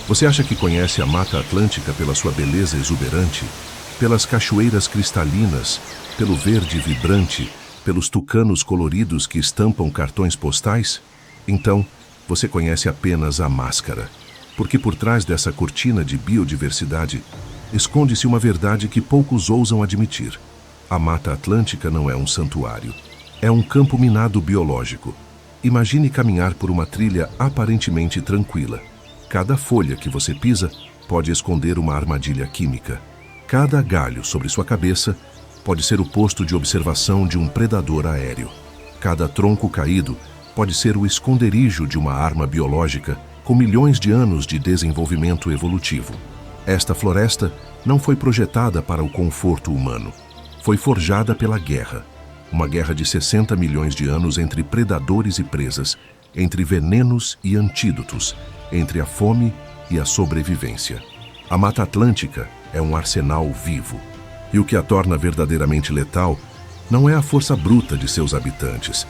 Você acha que conhece a Mata Atlântica pela sua beleza exuberante, pelas cachoeiras cristalinas, pelo verde vibrante, pelos tucanos coloridos que estampam cartões postais? Então, você conhece apenas a máscara, porque por trás dessa cortina de biodiversidade esconde-se uma verdade que poucos ousam admitir. A Mata Atlântica não é um santuário, é um campo minado biológico. Imagine caminhar por uma trilha aparentemente tranquila. Cada folha que você pisa pode esconder uma armadilha química. Cada galho sobre sua cabeça pode ser o posto de observação de um predador aéreo. Cada tronco caído pode ser o esconderijo de uma arma biológica com milhões de anos de desenvolvimento evolutivo. Esta floresta não foi projetada para o conforto humano. Foi forjada pela guerra. Uma guerra de 60 milhões de anos entre predadores e presas, entre venenos e antídotos, entre a fome e a sobrevivência. A Mata Atlântica é um arsenal vivo. E o que a torna verdadeiramente letal não é a força bruta de seus habitantes.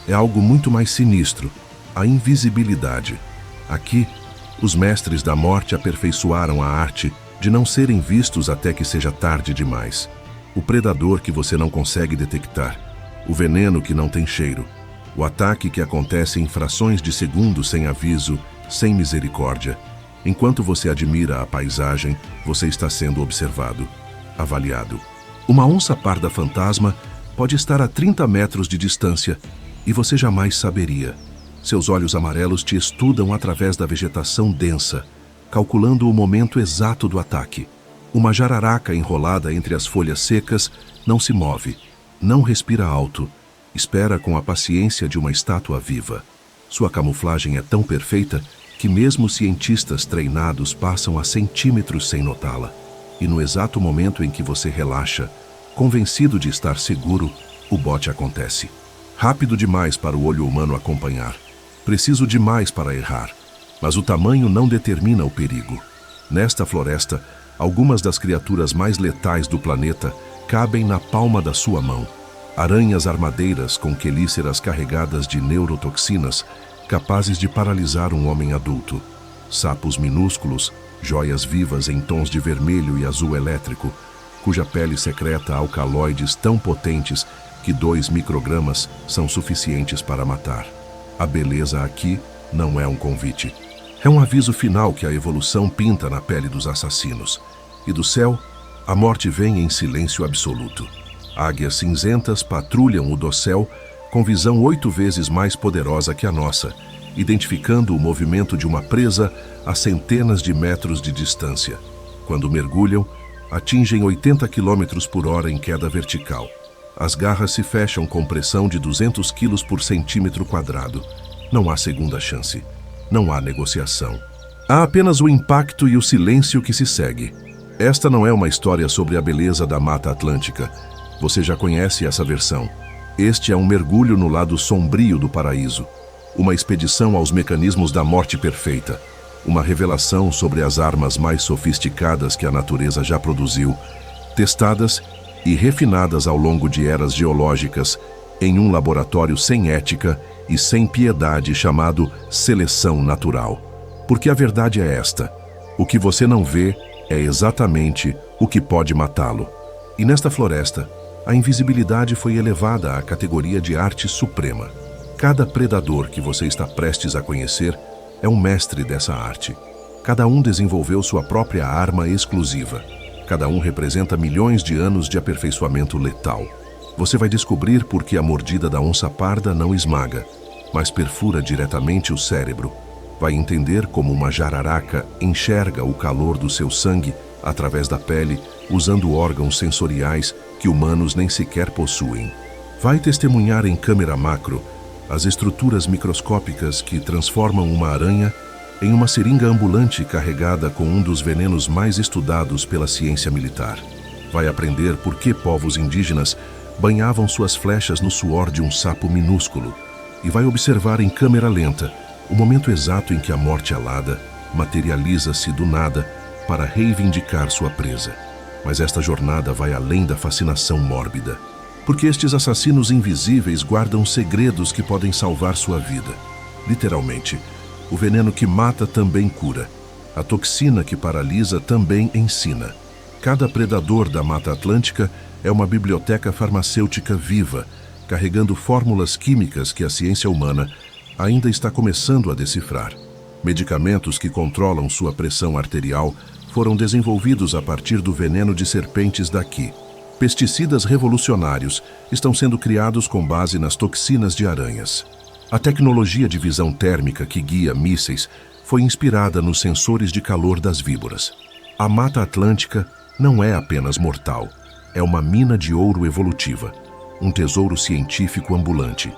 É algo muito mais sinistro, a invisibilidade. Aqui, os mestres da morte aperfeiçoaram a arte de não serem vistos até que seja tarde demais. O predador que você não consegue detectar, o veneno que não tem cheiro, o ataque que acontece em frações de segundos sem aviso, sem misericórdia. Enquanto você admira a paisagem, você está sendo observado, avaliado. Uma onça parda fantasma pode estar a 30 metros de distância e você jamais saberia. Seus olhos amarelos te estudam através da vegetação densa, calculando o momento exato do ataque. Uma jararaca enrolada entre as folhas secas não se move, não respira alto, espera com a paciência de uma estátua viva. Sua camuflagem é tão perfeita que mesmo cientistas treinados passam a centímetros sem notá-la. E no exato momento em que você relaxa, convencido de estar seguro, o bote acontece. Rápido demais para o olho humano acompanhar. Preciso demais para errar. Mas o tamanho não determina o perigo. Nesta floresta, algumas das criaturas mais letais do planeta cabem na palma da sua mão. Aranhas armadeiras com quelíceras carregadas de neurotoxinas, capazes de paralisar um homem adulto. Sapos minúsculos, joias vivas em tons de vermelho e azul elétrico, cuja pele secreta alcaloides tão potentes que 2 microgramas são suficientes para matar. A beleza aqui não é um convite. É um aviso final que a evolução pinta na pele dos assassinos. E do céu, a morte vem em silêncio absoluto. Águias cinzentas patrulham o dossel com visão 8 vezes mais poderosa que a nossa, identificando o movimento de uma presa a centenas de metros de distância. Quando mergulham, atingem 80 km por hora em queda vertical. As garras se fecham com pressão de 200 kg por centímetro quadrado. Não há segunda chance. Não há negociação. Há apenas o impacto e o silêncio que se segue. Esta não é uma história sobre a beleza da Mata Atlântica. Você já conhece essa versão. Este é um mergulho no lado sombrio do paraíso. Uma expedição aos mecanismos da morte perfeita. Uma revelação sobre as armas mais sofisticadas que a natureza já produziu, testadas e refinadas ao longo de eras geológicas em um laboratório sem ética e sem piedade chamado seleção natural. Porque a verdade é esta: o que você não vê é exatamente o que pode matá-lo. E nesta floresta, a invisibilidade foi elevada à categoria de arte suprema. Cada predador que você está prestes a conhecer é um mestre dessa arte. Cada um desenvolveu sua própria arma exclusiva. Cada um representa milhões de anos de aperfeiçoamento letal. Você vai descobrir por que a mordida da onça parda não esmaga, mas perfura diretamente o cérebro. Vai entender como uma jararaca enxerga o calor do seu sangue através da pele, usando órgãos sensoriais que humanos nem sequer possuem. Vai testemunhar em câmera macro as estruturas microscópicas que transformam uma aranha em uma seringa ambulante carregada com um dos venenos mais estudados pela ciência militar. Vai aprender por que povos indígenas banhavam suas flechas no suor de um sapo minúsculo. E vai observar em câmera lenta o momento exato em que a morte alada materializa-se do nada para reivindicar sua presa. Mas esta jornada vai além da fascinação mórbida. Porque estes assassinos invisíveis guardam segredos que podem salvar sua vida. Literalmente, o veneno que mata também cura. A toxina que paralisa também ensina. Cada predador da Mata Atlântica é uma biblioteca farmacêutica viva, carregando fórmulas químicas que a ciência humana ainda está começando a decifrar. Medicamentos que controlam sua pressão arterial foram desenvolvidos a partir do veneno de serpentes daqui. Pesticidas revolucionários estão sendo criados com base nas toxinas de aranhas. A tecnologia de visão térmica que guia mísseis foi inspirada nos sensores de calor das víboras. A Mata Atlântica não é apenas mortal, é uma mina de ouro evolutiva, um tesouro científico ambulante,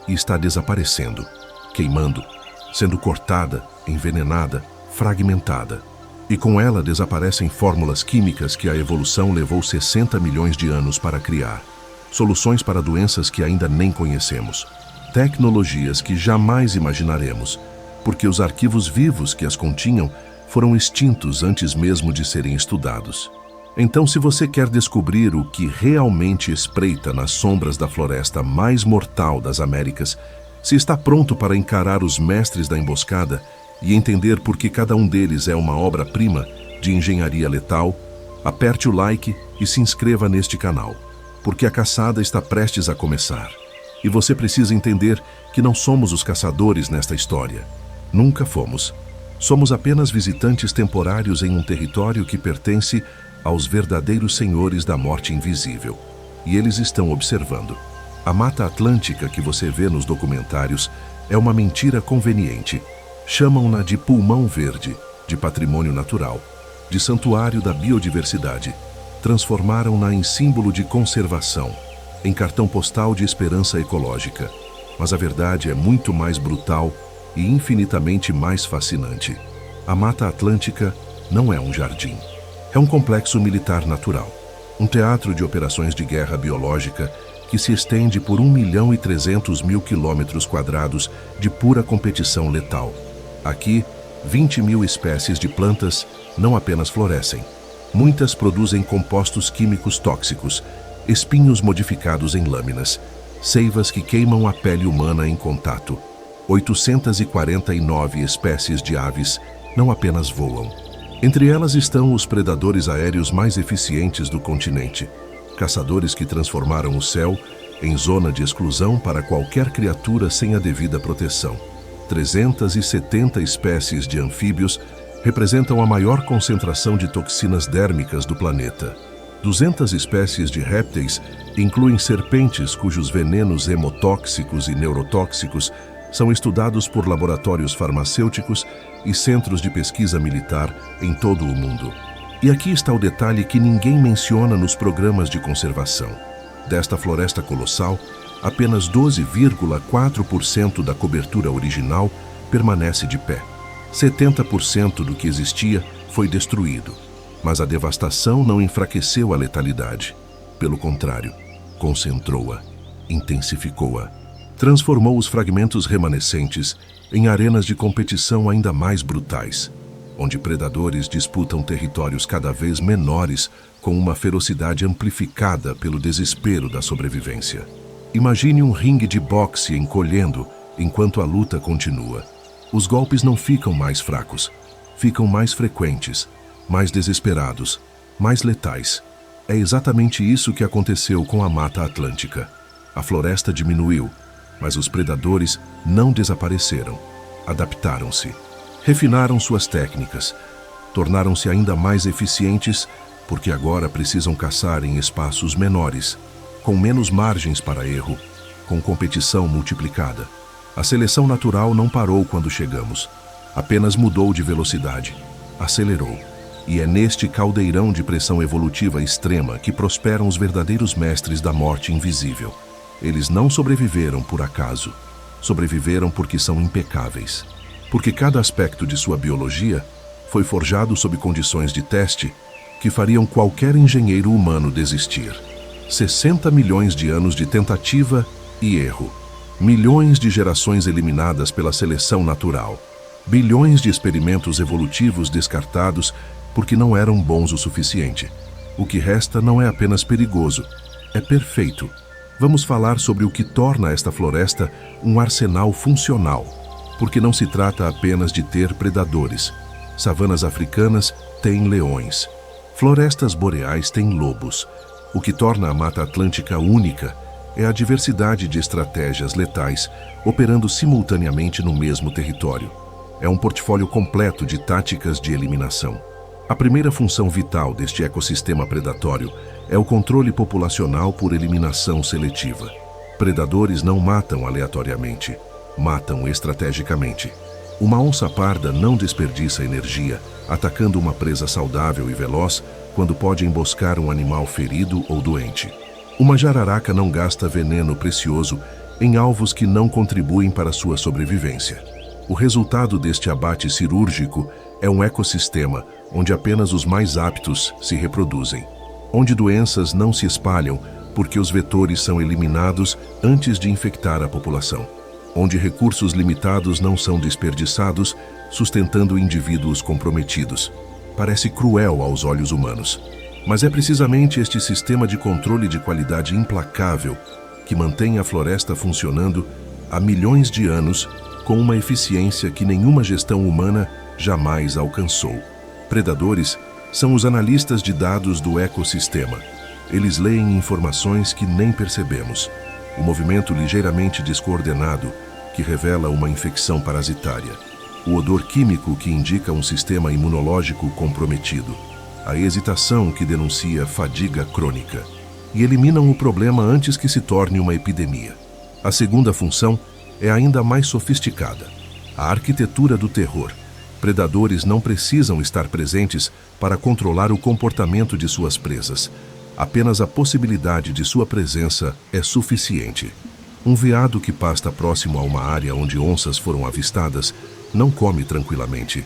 e está desaparecendo, queimando, sendo cortada, envenenada, fragmentada. E com ela desaparecem fórmulas químicas que a evolução levou 60 milhões de anos para criar, soluções para doenças que ainda nem conhecemos, tecnologias que jamais imaginaremos, porque os arquivos vivos que as continham foram extintos antes mesmo de serem estudados. Então, se você quer descobrir o que realmente espreita nas sombras da floresta mais mortal das Américas, se está pronto para encarar os mestres da emboscada e entender por que cada um deles é uma obra-prima de engenharia letal, aperte o like e se inscreva neste canal, porque a caçada está prestes a começar. E você precisa entender que não somos os caçadores nesta história. Nunca fomos. Somos apenas visitantes temporários em um território que pertence aos verdadeiros senhores da morte invisível. E eles estão observando. A Mata Atlântica que você vê nos documentários é uma mentira conveniente. Chamam-na de pulmão verde, de patrimônio natural, de santuário da biodiversidade. Transformaram-na em símbolo de conservação, em cartão postal de esperança ecológica. Mas a verdade é muito mais brutal e infinitamente mais fascinante. A Mata Atlântica não é um jardim. É um complexo militar natural, um teatro de operações de guerra biológica que se estende por 1.300.000 km² de pura competição letal. Aqui, 20.000 espécies de plantas não apenas florescem. Muitas produzem compostos químicos tóxicos, espinhos modificados em lâminas, seivas que queimam a pele humana em contato. 849 espécies de aves não apenas voam. Entre elas estão os predadores aéreos mais eficientes do continente, caçadores que transformaram o céu em zona de exclusão para qualquer criatura sem a devida proteção. 370 espécies de anfíbios representam a maior concentração de toxinas dérmicas do planeta. 200 espécies de répteis incluem serpentes cujos venenos hemotóxicos e neurotóxicos são estudados por laboratórios farmacêuticos e centros de pesquisa militar em todo o mundo. E aqui está o detalhe que ninguém menciona nos programas de conservação. Desta floresta colossal, apenas 12,4% da cobertura original permanece de pé. 70% do que existia foi destruído. Mas a devastação não enfraqueceu a letalidade. Pelo contrário, concentrou-a, intensificou-a. Transformou os fragmentos remanescentes em arenas de competição ainda mais brutais, onde predadores disputam territórios cada vez menores com uma ferocidade amplificada pelo desespero da sobrevivência. Imagine um ringue de boxe encolhendo enquanto a luta continua. Os golpes não ficam mais fracos, ficam mais frequentes, mais desesperados, mais letais. É exatamente isso que aconteceu com a Mata Atlântica. A floresta diminuiu, mas os predadores não desapareceram. Adaptaram-se, refinaram suas técnicas, tornaram-se ainda mais eficientes porque agora precisam caçar em espaços menores, com menos margens para erro, com competição multiplicada. A seleção natural não parou quando chegamos, apenas mudou de velocidade, acelerou. E é neste caldeirão de pressão evolutiva extrema que prosperam os verdadeiros mestres da morte invisível. Eles não sobreviveram por acaso, sobreviveram porque são impecáveis. Porque cada aspecto de sua biologia foi forjado sob condições de teste que fariam qualquer engenheiro humano desistir. 60 milhões de anos de tentativa e erro. Milhões de gerações eliminadas pela seleção natural. Bilhões de experimentos evolutivos descartados porque não eram bons o suficiente. O que resta não é apenas perigoso, é perfeito. Vamos falar sobre o que torna esta floresta um arsenal funcional, porque não se trata apenas de ter predadores. Savanas africanas têm leões. Florestas boreais têm lobos. O que torna a Mata Atlântica única é a diversidade de estratégias letais operando simultaneamente no mesmo território. É um portfólio completo de táticas de eliminação. A primeira função vital deste ecossistema predatório é o controle populacional por eliminação seletiva. Predadores não matam aleatoriamente, matam estrategicamente. Uma onça parda não desperdiça energia atacando uma presa saudável e veloz quando pode emboscar um animal ferido ou doente. Uma jararaca não gasta veneno precioso em alvos que não contribuem para sua sobrevivência. O resultado deste abate cirúrgico é um ecossistema onde apenas os mais aptos se reproduzem, onde doenças não se espalham porque os vetores são eliminados antes de infectar a população, onde recursos limitados não são desperdiçados, sustentando indivíduos comprometidos. Parece cruel aos olhos humanos, mas é precisamente este sistema de controle de qualidade implacável que mantém a floresta funcionando há milhões de anos com uma eficiência que nenhuma gestão humana jamais alcançou. Predadores são os analistas de dados do ecossistema. Eles leem informações que nem percebemos. O movimento ligeiramente descoordenado que revela uma infecção parasitária. O odor químico que indica um sistema imunológico comprometido. A hesitação que denuncia fadiga crônica. E eliminam o problema antes que se torne uma epidemia. A segunda função é ainda mais sofisticada. A arquitetura do terror. Predadores não precisam estar presentes para controlar o comportamento de suas presas. Apenas a possibilidade de sua presença é suficiente. Um veado que pasta próximo a uma área onde onças foram avistadas não come tranquilamente.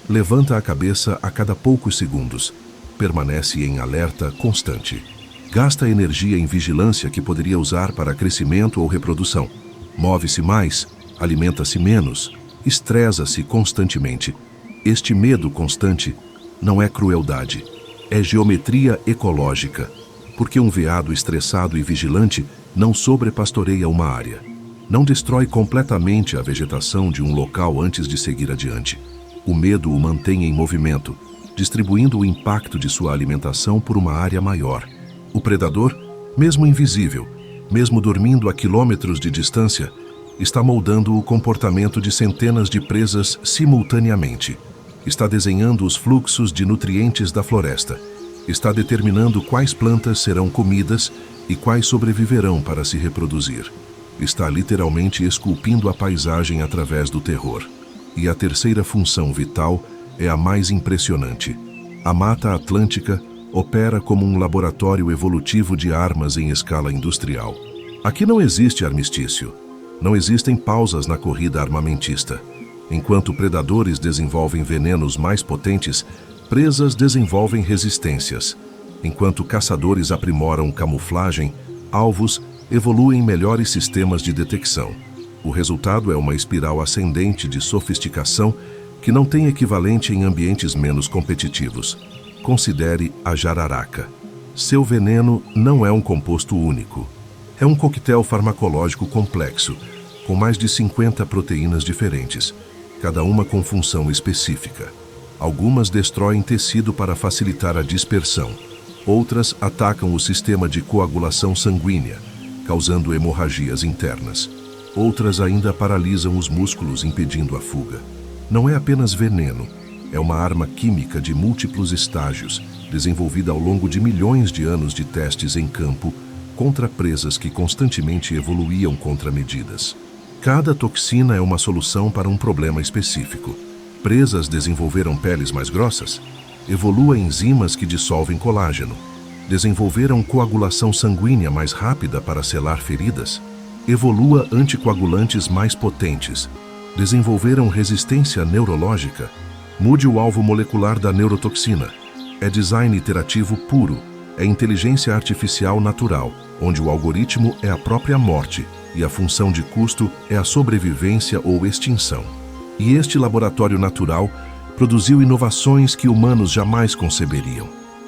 Levanta a cabeça a cada poucos segundos. Permanece em alerta constante. Gasta energia em vigilância que poderia usar para crescimento ou reprodução. Move-se mais, alimenta-se menos, estressa-se constantemente. Este medo constante não é crueldade, é geometria ecológica, porque um veado estressado e vigilante não sobrepastoreia uma área, não destrói completamente a vegetação de um local antes de seguir adiante. O medo o mantém em movimento, distribuindo o impacto de sua alimentação por uma área maior. O predador, mesmo invisível, mesmo dormindo a quilômetros de distância, está moldando o comportamento de centenas de presas simultaneamente. Está desenhando os fluxos de nutrientes da floresta. Está determinando quais plantas serão comidas e quais sobreviverão para se reproduzir. Está literalmente esculpindo a paisagem através do terror. E a terceira função vital é a mais impressionante. A Mata Atlântica opera como um laboratório evolutivo de armas em escala industrial. Aqui não existe armistício. Não existem pausas na corrida armamentista. Enquanto predadores desenvolvem venenos mais potentes, presas desenvolvem resistências. Enquanto caçadores aprimoram camuflagem, alvos evoluem melhores sistemas de detecção. O resultado é uma espiral ascendente de sofisticação que não tem equivalente em ambientes menos competitivos. Considere a jararaca. Seu veneno não é um composto único. É um coquetel farmacológico complexo, com mais de 50 proteínas diferentes, cada uma com função específica. Algumas destroem tecido para facilitar a dispersão. Outras atacam o sistema de coagulação sanguínea, causando hemorragias internas. Outras ainda paralisam os músculos, impedindo a fuga. Não é apenas veneno, é uma arma química de múltiplos estágios, desenvolvida ao longo de milhões de anos de testes em campo contra presas que constantemente evoluíam contra medidas. Cada toxina é uma solução para um problema específico. Presas desenvolveram peles mais grossas? Evolua enzimas que dissolvem colágeno. Desenvolveram coagulação sanguínea mais rápida para selar feridas? Evolua anticoagulantes mais potentes. Desenvolveram resistência neurológica? Mude o alvo molecular da neurotoxina. É design iterativo puro. É inteligência artificial natural, onde o algoritmo é a própria morte e a função de custo é a sobrevivência ou extinção. E este laboratório natural produziu inovações que humanos jamais conceberiam.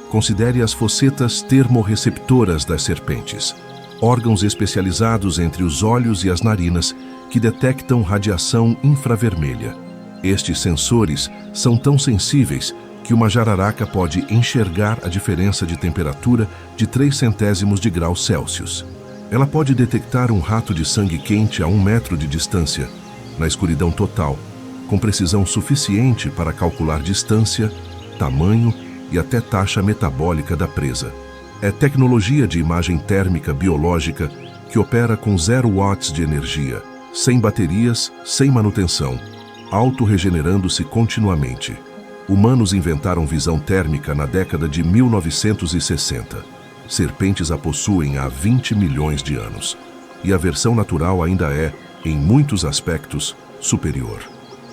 Considere as focetas termorreceptoras das serpentes, órgãos especializados entre os olhos e as narinas que detectam radiação infravermelha. Estes sensores são tão sensíveis que uma jararaca pode enxergar a diferença de temperatura de 0,03 de grau Celsius. Ela pode detectar um rato de sangue quente a 1 metro de distância, na escuridão total, com precisão suficiente para calcular distância, tamanho e até taxa metabólica da presa. É tecnologia de imagem térmica biológica que opera com 0 watts de energia, sem baterias, sem manutenção, autorregenerando-se continuamente. Humanos inventaram visão térmica na década de 1960. Serpentes a possuem há 20 milhões de anos. E a versão natural ainda é, em muitos aspectos, superior.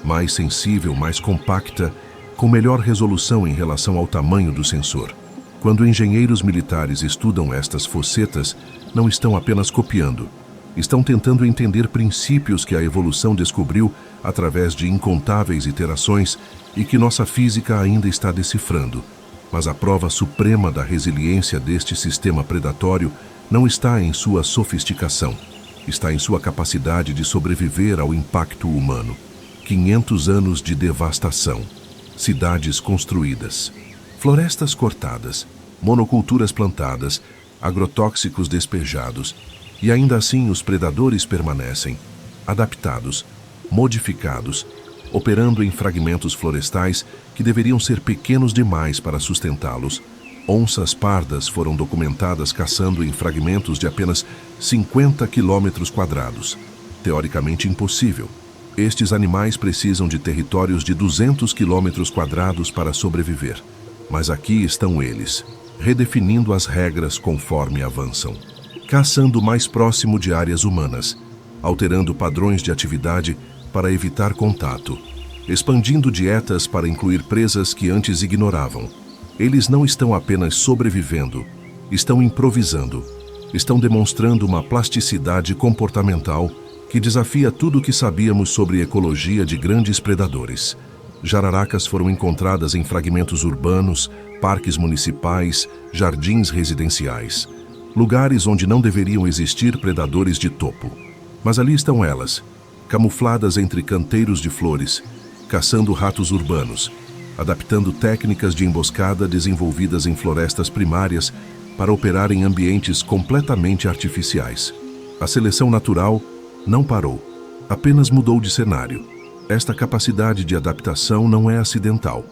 Mais sensível, mais compacta, com melhor resolução em relação ao tamanho do sensor. Quando engenheiros militares estudam estas fossetas, não estão apenas copiando. Estão tentando entender princípios que a evolução descobriu através de incontáveis iterações e que nossa física ainda está decifrando. Mas a prova suprema da resiliência deste sistema predatório não está em sua sofisticação. Está em sua capacidade de sobreviver ao impacto humano. 500 anos de devastação. Cidades construídas. Florestas cortadas. Monoculturas plantadas. Agrotóxicos despejados. E ainda assim os predadores permanecem. Adaptados. Modificados. Operando em fragmentos florestais que deveriam ser pequenos demais para sustentá-los. Onças pardas foram documentadas caçando em fragmentos de apenas 50 quilômetros quadrados. Teoricamente impossível. Estes animais precisam de territórios de 200 quilômetros quadrados para sobreviver. Mas aqui estão eles, redefinindo as regras conforme avançam. Caçando mais próximo de áreas humanas, alterando padrões de atividade para evitar contato, expandindo dietas para incluir presas que antes ignoravam. Eles não estão apenas sobrevivendo, estão improvisando, estão demonstrando uma plasticidade comportamental que desafia tudo o que sabíamos sobre ecologia de grandes predadores. Jararacas foram encontradas em fragmentos urbanos, parques municipais, jardins residenciais, lugares onde não deveriam existir predadores de topo. Mas ali estão elas, camufladas entre canteiros de flores, caçando ratos urbanos, adaptando técnicas de emboscada desenvolvidas em florestas primárias para operar em ambientes completamente artificiais. A seleção natural não parou, apenas mudou de cenário. Esta capacidade de adaptação não é acidental.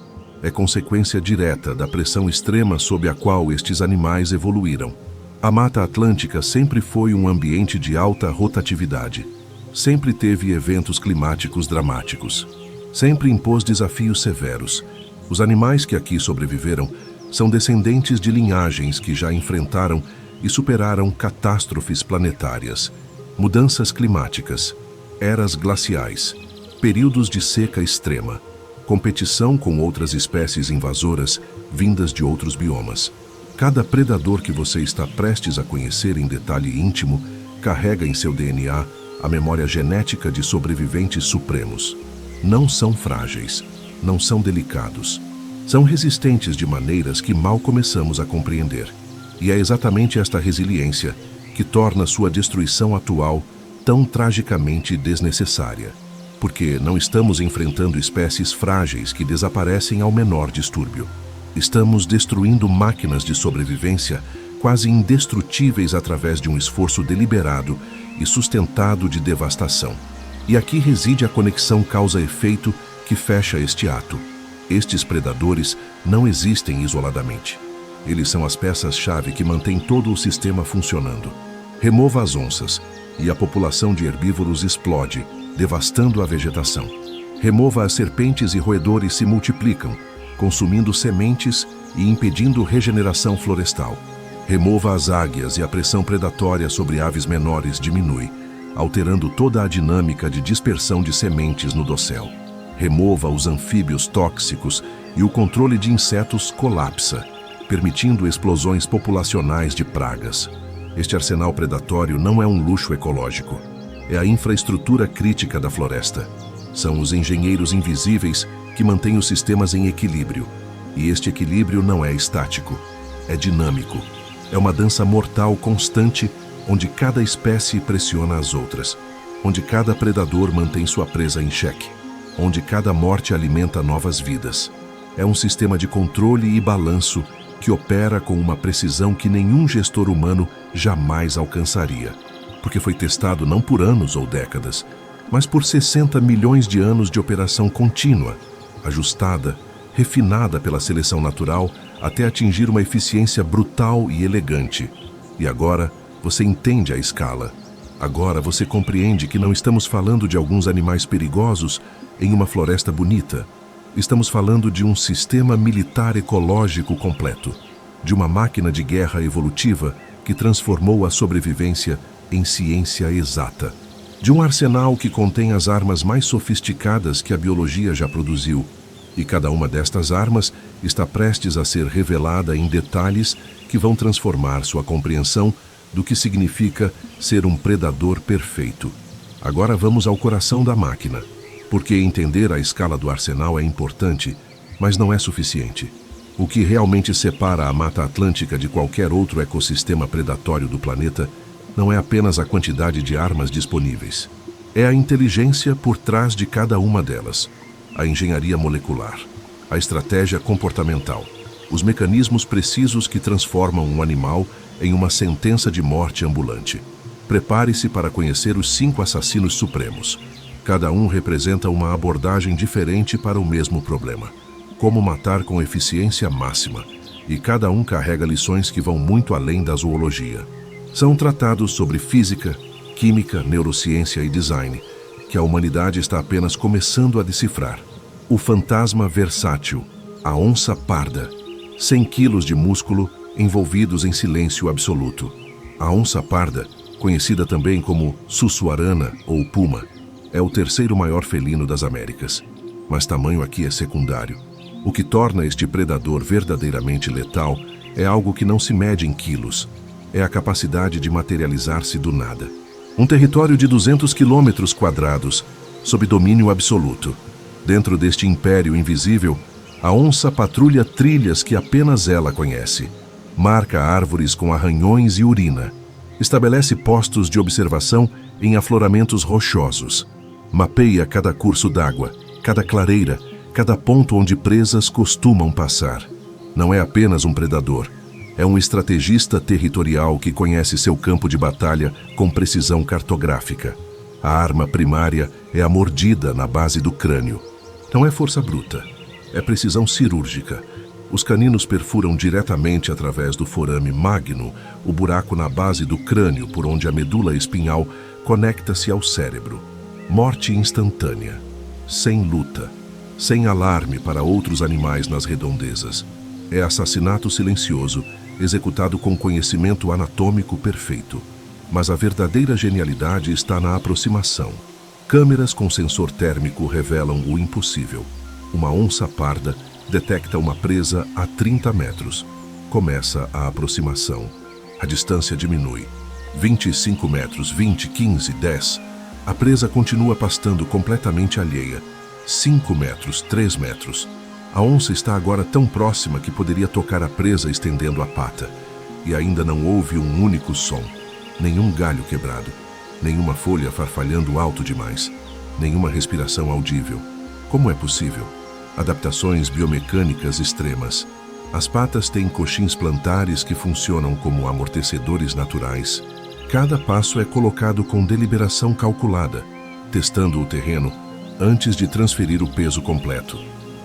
É consequência direta da pressão extrema sob a qual estes animais evoluíram. A Mata Atlântica sempre foi um ambiente de alta rotatividade. Sempre teve eventos climáticos dramáticos. Sempre impôs desafios severos. Os animais que aqui sobreviveram são descendentes de linhagens que já enfrentaram e superaram catástrofes planetárias, mudanças climáticas, eras glaciais, períodos de seca extrema, competição com outras espécies invasoras vindas de outros biomas. Cada predador que você está prestes a conhecer em detalhe íntimo carrega em seu DNA a memória genética de sobreviventes supremos. Não são frágeis, não são delicados. São resistentes de maneiras que mal começamos a compreender. E é exatamente esta resiliência que torna sua destruição atual tão tragicamente desnecessária. Porque não estamos enfrentando espécies frágeis que desaparecem ao menor distúrbio. Estamos destruindo máquinas de sobrevivência quase indestrutíveis através de um esforço deliberado e sustentado de devastação. E aqui reside a conexão causa-efeito que fecha este ato. Estes predadores não existem isoladamente. Eles são as peças-chave que mantêm todo o sistema funcionando. Remova as onças e a população de herbívoros explode, devastando a vegetação. Remova as serpentes e roedores se multiplicam, consumindo sementes e impedindo regeneração florestal. Remova as águias e a pressão predatória sobre aves menores diminui, alterando toda a dinâmica de dispersão de sementes no dossel. Remova os anfíbios tóxicos e o controle de insetos colapsa, permitindo explosões populacionais de pragas. Este arsenal predatório não é um luxo ecológico. É a infraestrutura crítica da floresta. São os engenheiros invisíveis que mantêm os sistemas em equilíbrio. E este equilíbrio não é estático, é dinâmico. É uma dança mortal constante onde cada espécie pressiona as outras, onde cada predador mantém sua presa em xeque. onde cada morte alimenta novas vidas. É um sistema de controle e balanço que opera com uma precisão que nenhum gestor humano jamais alcançaria, porque foi testado não por anos ou décadas, mas por 60 milhões de anos de operação contínua, ajustada, refinada pela seleção natural até atingir uma eficiência brutal e elegante. E agora você entende a escala. Agora você compreende que não estamos falando de alguns animais perigosos em uma floresta bonita. Estamos falando de um sistema militar ecológico completo, de uma máquina de guerra evolutiva que transformou a sobrevivência em ciência exata, de um arsenal que contém as armas mais sofisticadas que a biologia já produziu. E cada uma destas armas está prestes a ser revelada em detalhes que vão transformar sua compreensão do que significa ser um predador perfeito. Agora vamos ao coração da máquina, porque entender a escala do arsenal é importante, mas não é suficiente. O que realmente separa a Mata Atlântica de qualquer outro ecossistema predatório do planeta não é apenas a quantidade de armas disponíveis. É a inteligência por trás de cada uma delas. A engenharia molecular, a estratégia comportamental, os mecanismos precisos que transformam um animal em uma sentença de morte ambulante. Prepare-se para conhecer os 5 assassinos supremos. Cada um representa uma abordagem diferente para o mesmo problema. Como matar com eficiência máxima. E cada um carrega lições que vão muito além da zoologia. São tratados sobre física, química, neurociência e design, que a humanidade está apenas começando a decifrar. O fantasma versátil, a onça parda, 100 quilos de músculo envolvidos em silêncio absoluto. A onça parda, conhecida também como sussuarana ou puma, é o terceiro maior felino das Américas. Mas tamanho aqui é secundário. O que torna este predador verdadeiramente letal é algo que não se mede em quilos. É a capacidade de materializar-se do nada. Um território de 200 quilômetros quadrados, sob domínio absoluto. Dentro deste império invisível, a onça patrulha trilhas que apenas ela conhece. Marca árvores com arranhões e urina. Estabelece postos de observação em afloramentos rochosos. Mapeia cada curso d'água, cada clareira, cada ponto onde presas costumam passar. Não é apenas um predador. É um estrategista territorial que conhece seu campo de batalha com precisão cartográfica. A arma primária é a mordida na base do crânio. Não é força bruta, é precisão cirúrgica. Os caninos perfuram diretamente através do forame magno o buraco na base do crânio por onde a medula espinhal conecta-se ao cérebro. Morte instantânea, sem luta, sem alarme para outros animais nas redondezas. É assassinato silencioso, executado com conhecimento anatômico perfeito. Mas a verdadeira genialidade está na aproximação. Câmeras com sensor térmico revelam o impossível. Uma onça parda detecta uma presa a 30 metros. Começa a aproximação. A distância diminui. 25 metros, 20, 15, 10. A presa continua pastando completamente alheia. 5 metros, 3 metros. A onça está agora tão próxima que poderia tocar a presa estendendo a pata. E ainda não houve um único som. Nenhum galho quebrado. Nenhuma folha farfalhando alto demais. Nenhuma respiração audível. Como é possível? Adaptações biomecânicas extremas. As patas têm coxins plantares que funcionam como amortecedores naturais. Cada passo é colocado com deliberação calculada, testando o terreno antes de transferir o peso completo.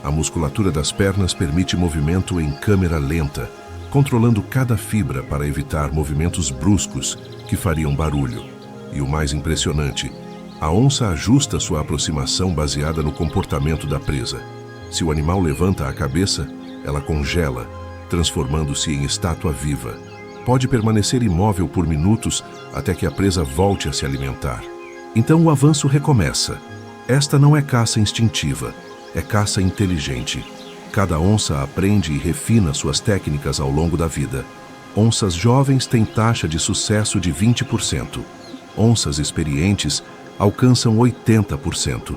A musculatura das pernas permite movimento em câmera lenta, controlando cada fibra para evitar movimentos bruscos que fariam barulho. E o mais impressionante, a onça ajusta sua aproximação baseada no comportamento da presa. Se o animal levanta a cabeça, ela congela, transformando-se em estátua viva. Pode permanecer imóvel por minutos até que a presa volte a se alimentar. Então o avanço recomeça. Esta não é caça instintiva, é caça inteligente. Cada onça aprende e refina suas técnicas ao longo da vida. Onças jovens têm taxa de sucesso de 20%. Onças experientes alcançam 80%.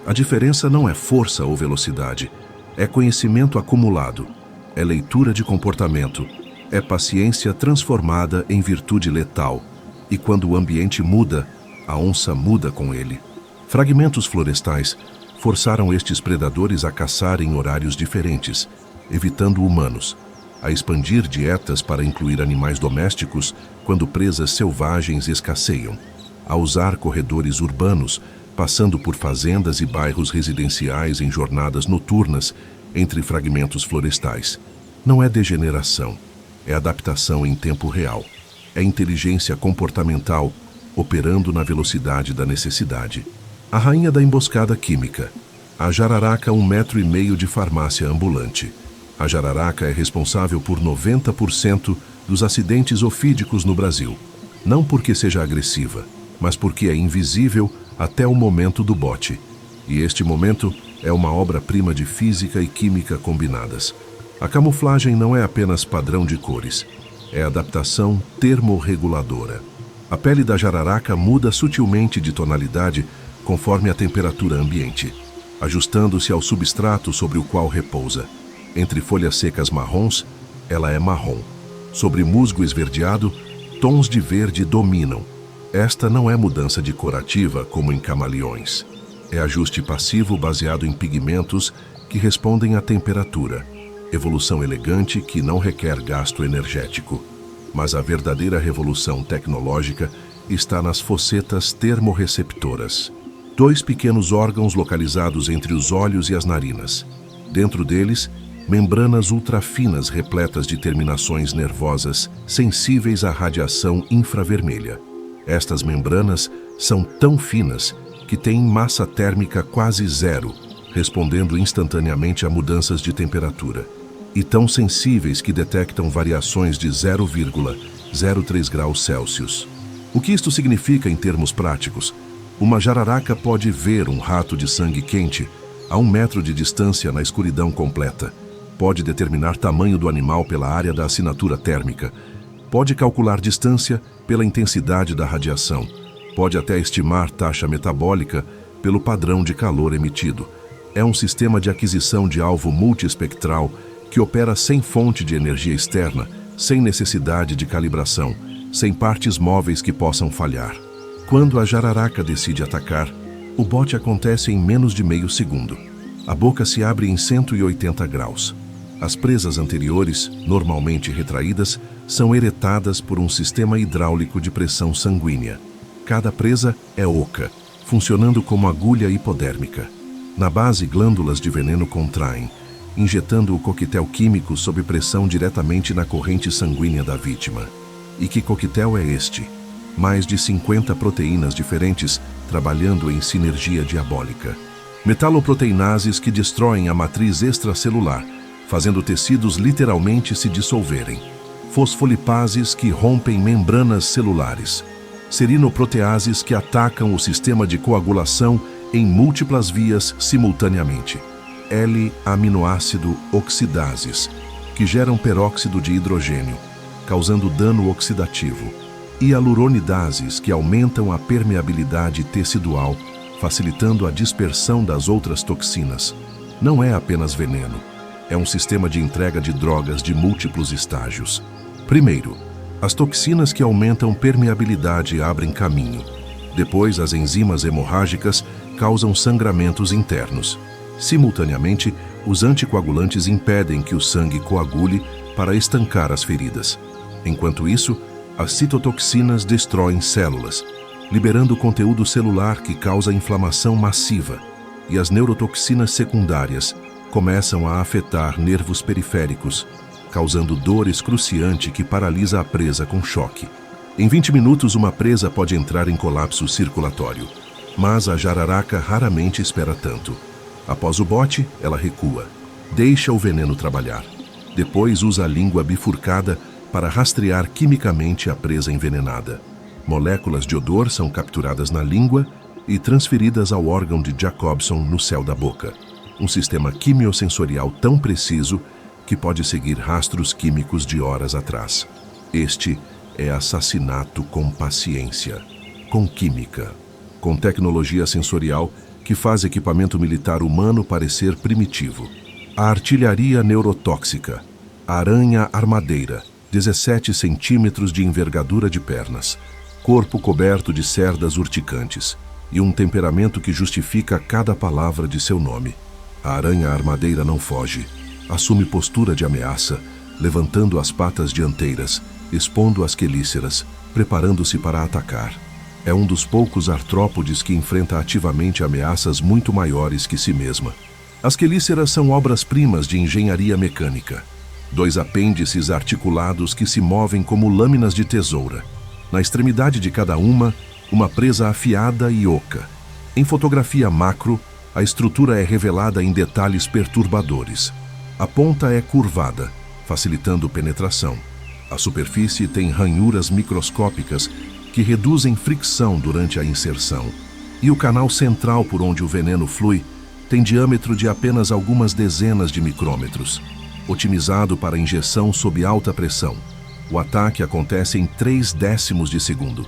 A diferença não é força ou velocidade, é conhecimento acumulado, é leitura de comportamento, é paciência transformada em virtude letal. E quando o ambiente muda, a onça muda com ele. Fragmentos florestais forçaram estes predadores a caçar em horários diferentes, evitando humanos, a expandir dietas para incluir animais domésticos quando presas selvagens escasseiam, a usar corredores urbanos, passando por fazendas e bairros residenciais em jornadas noturnas entre fragmentos florestais. Não é degeneração, é adaptação em tempo real. É inteligência comportamental operando na velocidade da necessidade. A rainha da emboscada química. A jararaca, 1,5 metro de farmácia ambulante. A jararaca é responsável por 90% dos acidentes ofídicos no Brasil. Não porque seja agressiva, mas porque é invisível até o momento do bote. E este momento é uma obra-prima de física e química combinadas. A camuflagem não é apenas padrão de cores, é adaptação termorreguladora. A pele da jararaca muda sutilmente de tonalidade conforme a temperatura ambiente, ajustando-se ao substrato sobre o qual repousa. Entre folhas secas marrons, ela é marrom. Sobre musgo esverdeado, tons de verde dominam. Esta não é mudança de cor ativa como em camaleões. É ajuste passivo baseado em pigmentos que respondem à temperatura. Evolução elegante que não requer gasto energético. Mas a verdadeira revolução tecnológica está nas fossetas termorreceptoras. 2 pequenos órgãos localizados entre os olhos e as narinas. Dentro deles, membranas ultrafinas repletas de terminações nervosas sensíveis à radiação infravermelha. Estas membranas são tão finas que têm massa térmica quase zero, respondendo instantaneamente a mudanças de temperatura, e tão sensíveis que detectam variações de 0,03 graus Celsius. O que isto significa em termos práticos? Uma jararaca pode ver um rato de sangue quente a 1 metro de distância na escuridão completa. Pode determinar tamanho do animal pela área da assinatura térmica. Pode calcular distância pela intensidade da radiação. Pode até estimar taxa metabólica pelo padrão de calor emitido. É um sistema de aquisição de alvo multiespectral que opera sem fonte de energia externa, sem necessidade de calibração, sem partes móveis que possam falhar. Quando a jararaca decide atacar, o bote acontece em menos de meio segundo. A boca se abre em 180 graus. As presas anteriores, normalmente retraídas, são eretadas por um sistema hidráulico de pressão sanguínea. Cada presa é oca, funcionando como agulha hipodérmica. Na base, glândulas de veneno contraem, injetando o coquetel químico sob pressão diretamente na corrente sanguínea da vítima. E que coquetel é este? Mais de 50 proteínas diferentes trabalhando em sinergia diabólica. Metaloproteinases que destroem a matriz extracelular, fazendo tecidos literalmente se dissolverem. Fosfolipases que rompem membranas celulares. Serinoproteases que atacam o sistema de coagulação em múltiplas vias simultaneamente. L-aminoácido oxidases, que geram peróxido de hidrogênio, causando dano oxidativo. Hialuronidases, que aumentam a permeabilidade tecidual, facilitando a dispersão das outras toxinas. Não é apenas veneno. É um sistema de entrega de drogas de múltiplos estágios. Primeiro, as toxinas que aumentam permeabilidade abrem caminho. Depois, as enzimas hemorrágicas causam sangramentos internos. Simultaneamente, os anticoagulantes impedem que o sangue coagule para estancar as feridas. Enquanto isso, as citotoxinas destroem células, liberando conteúdo celular que causa inflamação massiva, e as neurotoxinas secundárias começam a afetar nervos periféricos, causando dor excruciante que paralisa a presa com choque. Em 20 minutos, uma presa pode entrar em colapso circulatório, mas a jararaca raramente espera tanto. Após o bote, ela recua, deixa o veneno trabalhar. Depois usa a língua bifurcada para rastrear quimicamente a presa envenenada. Moléculas de odor são capturadas na língua e transferidas ao órgão de Jacobson no céu da boca. Um sistema quimiosensorial tão preciso que pode seguir rastros químicos de horas atrás. Este é assassinato com paciência, com química, com tecnologia sensorial que faz equipamento militar humano parecer primitivo. A artilharia neurotóxica, a aranha armadeira, 17 centímetros de envergadura de pernas, corpo coberto de cerdas urticantes. e um temperamento que justifica cada palavra de seu nome. A aranha armadeira não foge. Assume postura de ameaça, levantando as patas dianteiras, expondo as quelíceras, preparando-se para atacar. É um dos poucos artrópodes que enfrenta ativamente ameaças muito maiores que si mesma. As quelíceras são obras-primas de engenharia mecânica. 2 apêndices articulados que se movem como lâminas de tesoura. Na extremidade de cada uma presa afiada e oca. Em fotografia macro, a estrutura é revelada em detalhes perturbadores. A ponta é curvada, facilitando penetração. A superfície tem ranhuras microscópicas que reduzem fricção durante a inserção. E o canal central por onde o veneno flui tem diâmetro de apenas algumas dezenas de micrômetros, otimizado para injeção sob alta pressão. O ataque acontece em 0,03 de segundo.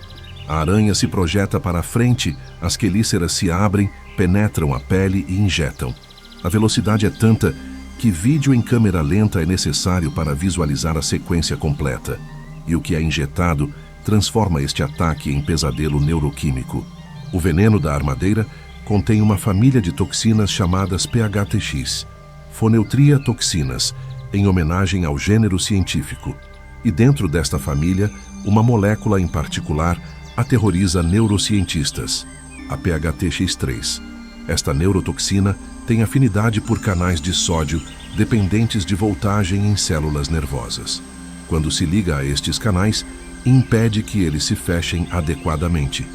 A aranha se projeta para a frente, as quelíceras se abrem, penetram a pele e injetam. A velocidade é tanta que vídeo em câmera lenta é necessário para visualizar a sequência completa. E o que é injetado transforma este ataque em pesadelo neuroquímico. O veneno da armadeira contém uma família de toxinas chamadas PHTX, Phoneutria toxinas, em homenagem ao gênero científico. E dentro desta família, uma molécula em particular aterroriza neurocientistas, a PHTX3. Esta neurotoxina tem afinidade por canais de sódio dependentes de voltagem em células nervosas. Quando se liga a estes canais, impede que eles se fechem adequadamente.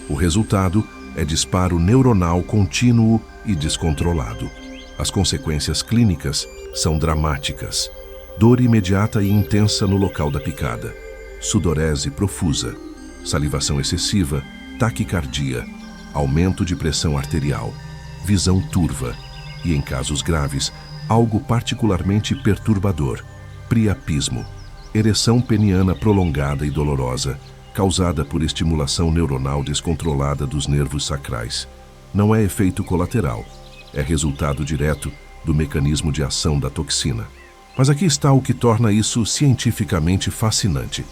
O resultado é disparo neuronal contínuo e descontrolado. As consequências clínicas são dramáticas. Dor imediata e intensa no local da picada, sudorese profusa, salivação excessiva, taquicardia, aumento de pressão arterial, visão turva e, em casos graves, algo particularmente perturbador, priapismo, ereção peniana prolongada e dolorosa, causada por estimulação neuronal descontrolada dos nervos sacrais. Não é efeito colateral, é resultado direto do mecanismo de ação da toxina. Mas aqui está o que torna isso cientificamente fascinante.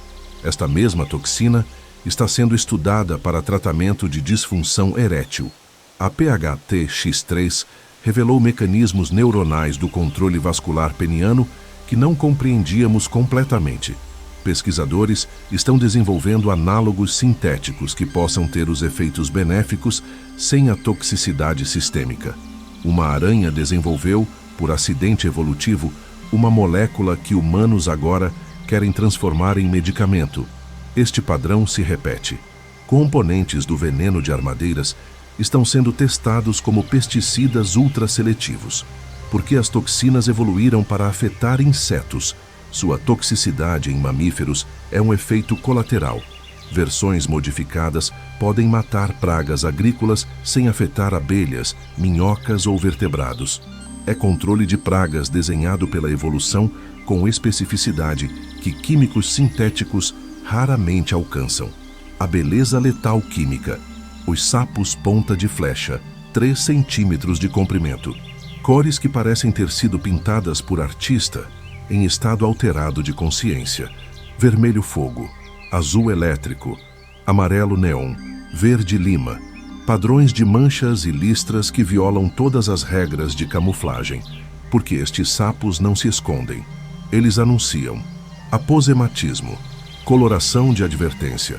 Esta mesma toxina está sendo estudada para tratamento de disfunção erétil. A PHTX3 revelou mecanismos neuronais do controle vascular peniano que não compreendíamos completamente. Pesquisadores estão desenvolvendo análogos sintéticos que possam ter os efeitos benéficos sem a toxicidade sistêmica. Uma aranha desenvolveu, por acidente evolutivo, uma molécula que humanos agora querem transformar em medicamento. Este padrão se repete. Componentes do veneno de armadeiras estão sendo testados como pesticidas ultrasseletivos, porque as toxinas evoluíram para afetar insetos. Sua toxicidade em mamíferos é um efeito colateral. Versões modificadas podem matar pragas agrícolas sem afetar abelhas, minhocas ou vertebrados. É controle de pragas desenhado pela evolução com especificidade que químicos sintéticos raramente alcançam. A beleza letal química. Os sapos ponta de flecha, 3 centímetros de comprimento. Cores que parecem ter sido pintadas por artista em estado alterado de consciência. Vermelho fogo, azul elétrico, amarelo neon, verde lima. Padrões de manchas e listras que violam todas as regras de camuflagem, porque estes sapos não se escondem. Eles anunciam. Aposematismo, coloração de advertência.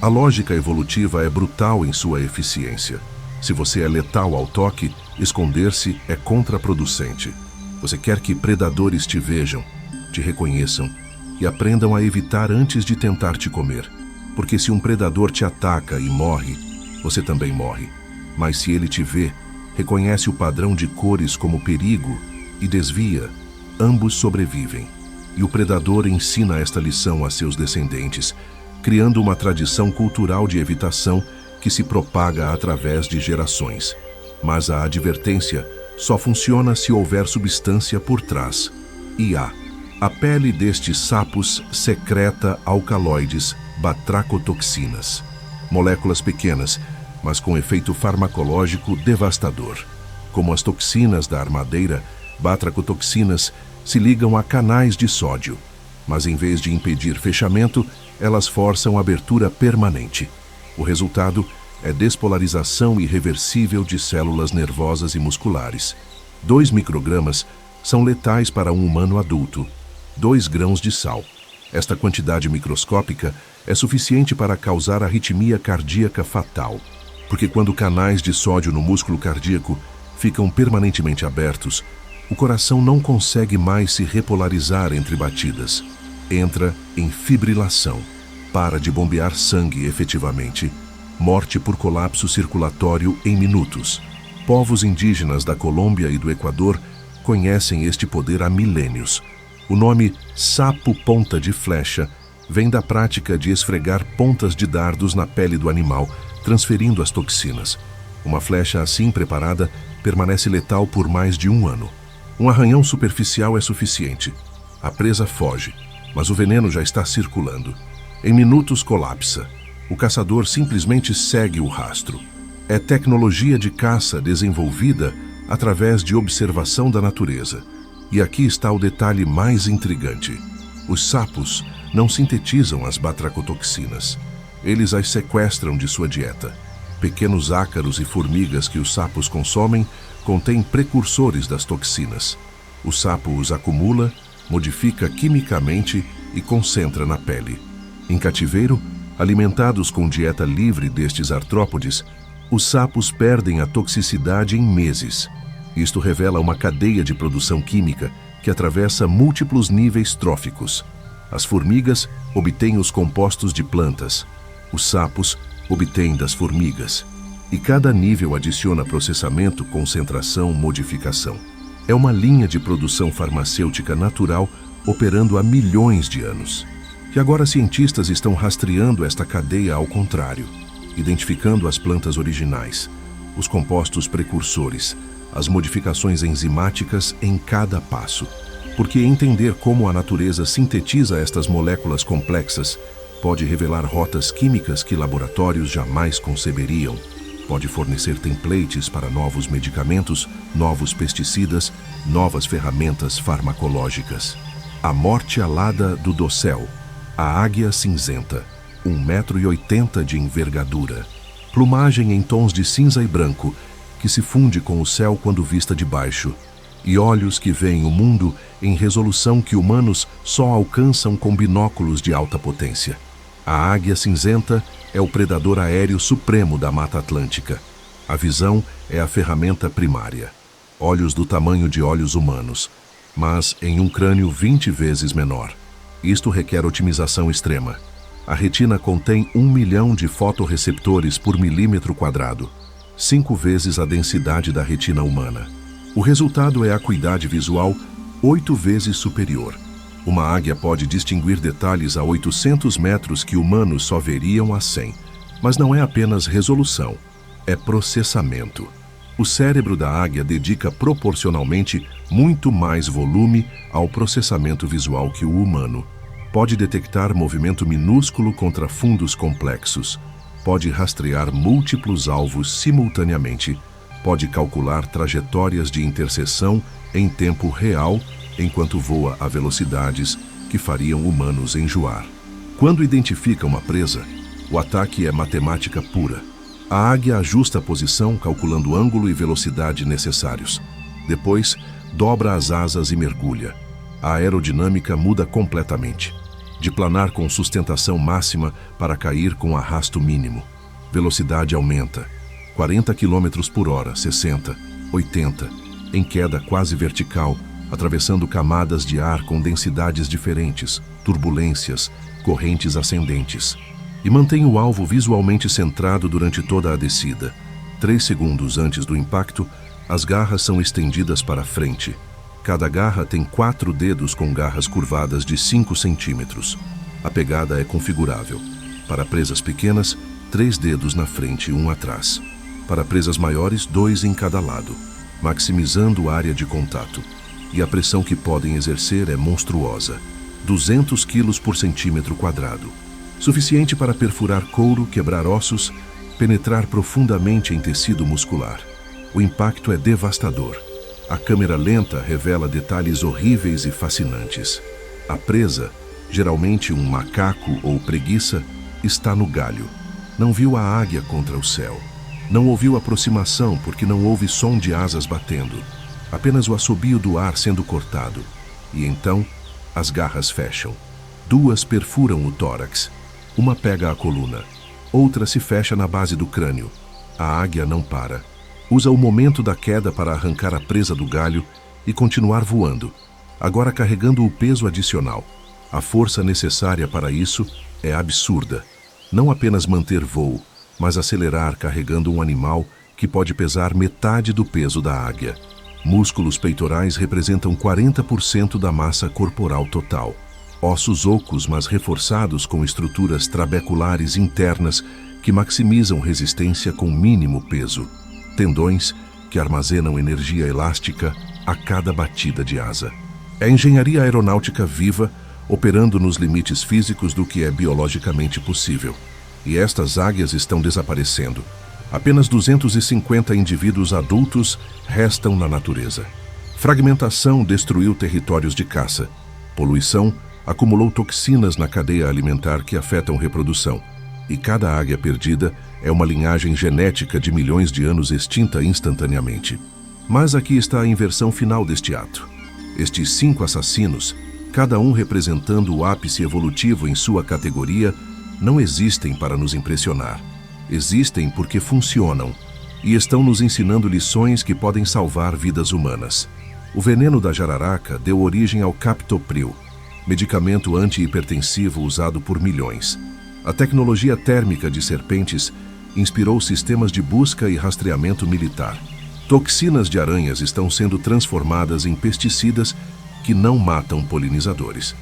A lógica evolutiva é brutal em sua eficiência. Se você é letal ao toque, esconder-se é contraproducente. Você quer que predadores te vejam, te reconheçam e aprendam a evitar antes de tentar te comer. Porque se um predador te ataca e morre, você também morre. Mas se ele te vê, reconhece o padrão de cores como perigo e desvia, ambos sobrevivem. E o predador ensina esta lição a seus descendentes, criando uma tradição cultural de evitação que se propaga através de gerações. Mas a advertência só funciona se houver substância por trás. E a pele destes sapos secreta alcaloides, batracotoxinas. Moléculas pequenas, mas com efeito farmacológico devastador. Como as toxinas da armadeira, batracotoxinas se ligam a canais de sódio, mas em vez de impedir fechamento, elas forçam abertura permanente. O resultado é despolarização irreversível de células nervosas e musculares. 2 microgramas são letais para um humano adulto. 2 grãos de sal. Esta quantidade microscópica é suficiente para causar arritmia cardíaca fatal, porque quando canais de sódio no músculo cardíaco ficam permanentemente abertos, o coração não consegue mais se repolarizar entre batidas. Entra em fibrilação. Para de bombear sangue efetivamente. Morte por colapso circulatório em minutos. Povos indígenas da Colômbia e do Equador conhecem este poder há milênios. O nome sapo ponta de flecha vem da prática de esfregar pontas de dardos na pele do animal, transferindo as toxinas. Uma flecha assim preparada permanece letal por mais de 1 ano. Um arranhão superficial é suficiente. A presa foge, mas o veneno já está circulando. Em minutos colapsa. O caçador simplesmente segue o rastro. É tecnologia de caça desenvolvida através de observação da natureza. E aqui está o detalhe mais intrigante. Os sapos não sintetizam as batracotoxinas. Eles as sequestram de sua dieta. Pequenos ácaros e formigas que os sapos consomem contêm precursores das toxinas. O sapo os acumula, modifica quimicamente e concentra na pele. Em cativeiro, alimentados com dieta livre destes artrópodes, os sapos perdem a toxicidade em meses. Isto revela uma cadeia de produção química que atravessa múltiplos níveis tróficos. As formigas obtêm os compostos de plantas. Os sapos obtêm das formigas. E cada nível adiciona processamento, concentração, modificação. É uma linha de produção farmacêutica natural operando há milhões de anos. E agora cientistas estão rastreando esta cadeia ao contrário, identificando as plantas originais, os compostos precursores, as modificações enzimáticas em cada passo. Porque entender como a natureza sintetiza estas moléculas complexas pode revelar rotas químicas que laboratórios jamais conceberiam. Pode fornecer templates para novos medicamentos, novos pesticidas, novas ferramentas farmacológicas. A morte alada do dossel. A águia cinzenta, 1,80 m de envergadura. Plumagem em tons de cinza e branco, que se funde com o céu quando vista de baixo. E olhos que veem o mundo em resolução que humanos só alcançam com binóculos de alta potência. A águia cinzenta é o predador aéreo supremo da Mata Atlântica. A visão é a ferramenta primária. Olhos do tamanho de olhos humanos, mas em um crânio 20 vezes menor. Isto requer otimização extrema. A retina contém 1 milhão de fotorreceptores por milímetro quadrado, 5 vezes a densidade da retina humana. O resultado é acuidade visual 8 vezes superior. Uma águia pode distinguir detalhes a 800 metros que humanos só veriam a 100. Mas não é apenas resolução, é processamento. O cérebro da águia dedica proporcionalmente muito mais volume ao processamento visual que o humano. Pode detectar movimento minúsculo contra fundos complexos. Pode rastrear múltiplos alvos simultaneamente. Pode calcular trajetórias de interseção em tempo real enquanto voa a velocidades que fariam humanos enjoar. Quando identifica uma presa, o ataque é matemática pura. A águia ajusta a posição calculando ângulo e velocidade necessários. Depois, dobra as asas e mergulha. A aerodinâmica muda completamente. De planar com sustentação máxima para cair com arrasto mínimo. Velocidade aumenta. 40 km por hora, 60, 80, em queda quase vertical, atravessando camadas de ar com densidades diferentes, turbulências, correntes ascendentes. E mantém o alvo visualmente centrado durante toda a descida. 3 segundos antes do impacto, as garras são estendidas para frente. Cada garra tem 4 dedos com garras curvadas de 5 centímetros. A pegada é configurável. Para presas pequenas, 3 dedos na frente e 1 atrás. Para presas maiores, 2 em cada lado, maximizando a área de contato. E a pressão que podem exercer é monstruosa. 200 kg por centímetro quadrado. Suficiente para perfurar couro, quebrar ossos, penetrar profundamente em tecido muscular. O impacto é devastador. A câmera lenta revela detalhes horríveis e fascinantes. A presa, geralmente um macaco ou preguiça, está no galho. Não viu a águia contra o céu. Não ouviu aproximação porque não houve som de asas batendo. Apenas o assobio do ar sendo cortado. E então, as garras fecham. Duas perfuram o tórax. Uma pega a coluna. Outra se fecha na base do crânio. A águia não para. Usa o momento da queda para arrancar a presa do galho e continuar voando, agora carregando o peso adicional. A força necessária para isso é absurda. Não apenas manter voo, mas acelerar carregando um animal que pode pesar metade do peso da águia. Músculos peitorais representam 40% da massa corporal total. Ossos ocos, mas reforçados com estruturas trabeculares internas que maximizam resistência com mínimo peso. Tendões que armazenam energia elástica a cada batida de asa. É engenharia aeronáutica viva, operando nos limites físicos do que é biologicamente possível. E estas águias estão desaparecendo. Apenas 250 indivíduos adultos restam na natureza. Fragmentação destruiu territórios de caça. Poluição acumulou toxinas na cadeia alimentar que afetam reprodução. E cada águia perdida é uma linhagem genética de milhões de anos extinta instantaneamente. Mas aqui está a inversão final deste ato. Estes 5 assassinos, cada um representando o ápice evolutivo em sua categoria, não existem para nos impressionar. Existem porque funcionam e estão nos ensinando lições que podem salvar vidas humanas. O veneno da jararaca deu origem ao captopril, medicamento antihipertensivo usado por milhões. A tecnologia térmica de serpentes inspirou sistemas de busca e rastreamento militar. Toxinas de aranhas estão sendo transformadas em pesticidas que não matam polinizadores.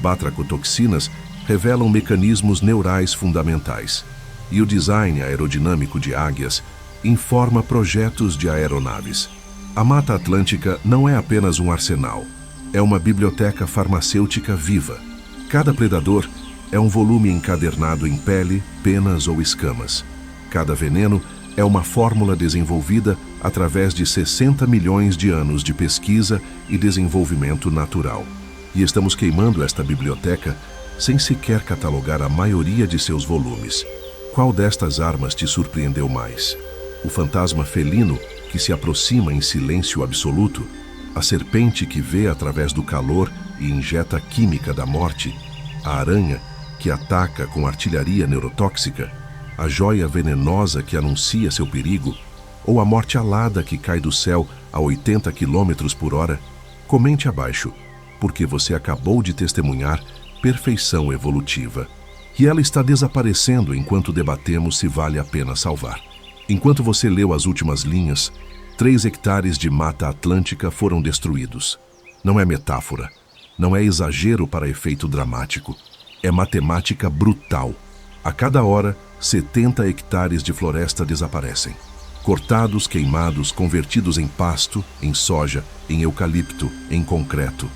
Batracotoxinas revelam mecanismos neurais fundamentais. E o design aerodinâmico de águias informa projetos de aeronaves. A Mata Atlântica não é apenas um arsenal, é uma biblioteca farmacêutica viva. Cada predador é um volume encadernado em pele, penas ou escamas. Cada veneno é uma fórmula desenvolvida através de 60 milhões de anos de pesquisa e desenvolvimento natural. E estamos queimando esta biblioteca sem sequer catalogar a maioria de seus volumes. Qual destas armas te surpreendeu mais? O fantasma felino que se aproxima em silêncio absoluto? A serpente que vê através do calor e injeta a química da morte? A aranha que ataca com artilharia neurotóxica? A joia venenosa que anuncia seu perigo? Ou a morte alada que cai do céu a 80 km por hora? Comente abaixo, porque você acabou de testemunhar perfeição evolutiva. E ela está desaparecendo enquanto debatemos se vale a pena salvar. Enquanto você leu as últimas linhas, 3 hectares de Mata Atlântica foram destruídos. Não é metáfora, não é exagero para efeito dramático. É matemática brutal. A cada hora, 70 hectares de floresta desaparecem. Cortados, queimados, convertidos em pasto, em soja, em eucalipto, em concreto.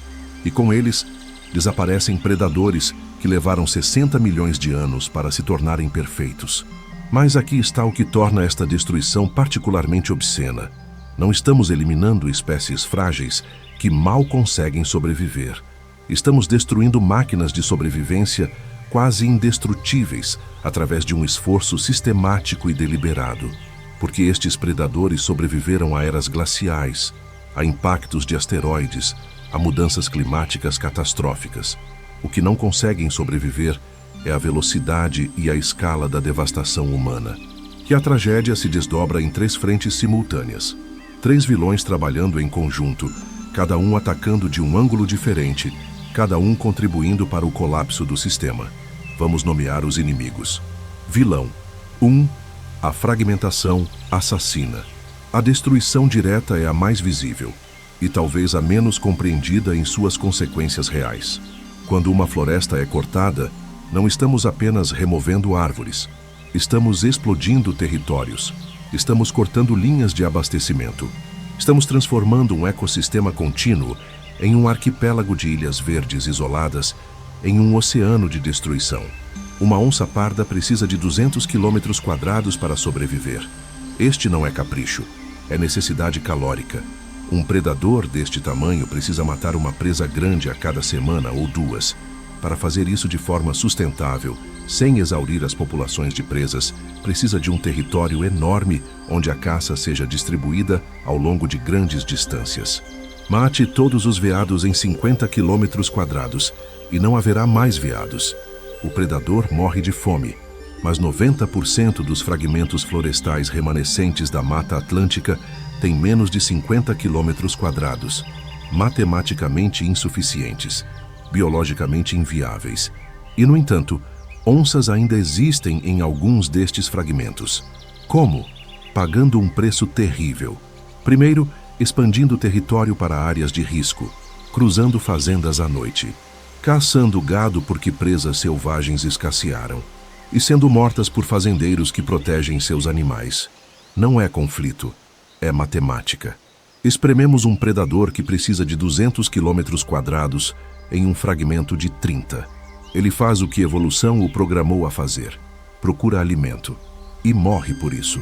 E com eles, desaparecem predadores que levaram 60 milhões de anos para se tornarem perfeitos. Mas aqui está o que torna esta destruição particularmente obscena. Não estamos eliminando espécies frágeis que mal conseguem sobreviver. Estamos destruindo máquinas de sobrevivência quase indestrutíveis através de um esforço sistemático e deliberado. Porque estes predadores sobreviveram a eras glaciais, a impactos de asteroides, a mudanças climáticas catastróficas. O que não conseguem sobreviver é a velocidade e a escala da devastação humana. Que a tragédia se desdobra em 3 frentes simultâneas. 3 vilões trabalhando em conjunto, cada um atacando de um ângulo diferente, cada um contribuindo para o colapso do sistema. Vamos nomear os inimigos. Vilão 1. A fragmentação assassina. A destruição direta é a mais visível e talvez a menos compreendida em suas consequências reais. Quando uma floresta é cortada, não estamos apenas removendo árvores. Estamos explodindo territórios. Estamos cortando linhas de abastecimento. Estamos transformando um ecossistema contínuo em um arquipélago de ilhas verdes isoladas, em um oceano de destruição. Uma onça-parda precisa de 200 km² para sobreviver. Este não é capricho, é necessidade calórica. Um predador deste tamanho precisa matar uma presa grande a cada semana ou 2. Para fazer isso de forma sustentável, Sem exaurir as populações de presas, precisa de um território enorme onde a caça seja distribuída ao longo de grandes distâncias. Mate todos os veados em 50 quilômetros quadrados e não haverá mais veados. O predador morre de fome, mas 90% dos fragmentos florestais remanescentes da Mata Atlântica têm menos de 50 quilômetros quadrados, matematicamente insuficientes, biologicamente inviáveis. E, no entanto, onças ainda existem em alguns destes fragmentos. Como? Pagando um preço terrível. Primeiro, expandindo o território para áreas de risco, cruzando fazendas à noite, caçando gado porque presas selvagens escassearam, e sendo mortas por fazendeiros que protegem seus animais. Não é conflito, é matemática. Esprememos um predador que precisa de 200 quilômetros quadrados em um fragmento de 30. Ele faz o que a evolução o programou a fazer. Procura alimento. E morre por isso.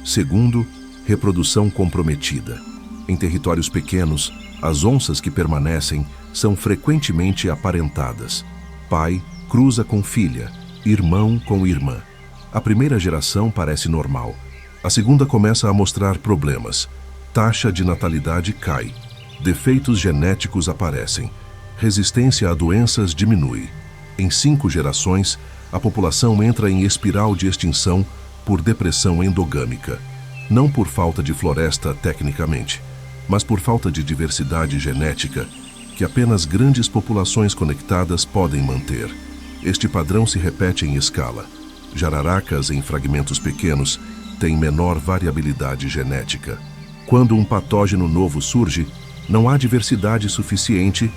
Segundo, reprodução comprometida. Em territórios pequenos, as onças que permanecem são frequentemente aparentadas. Pai cruza com filha, irmão com irmã. A primeira geração parece normal. A segunda começa a mostrar problemas. Taxa de natalidade cai. Defeitos genéticos aparecem. Resistência a doenças diminui. Em 5 gerações, a população entra em espiral de extinção por depressão endogâmica. Não por falta de floresta tecnicamente, mas por falta de diversidade genética que apenas grandes populações conectadas podem manter. Este padrão se repete em escala. Jararacas em fragmentos pequenos têm menor variabilidade genética. Quando um patógeno novo surge, não há diversidade suficiente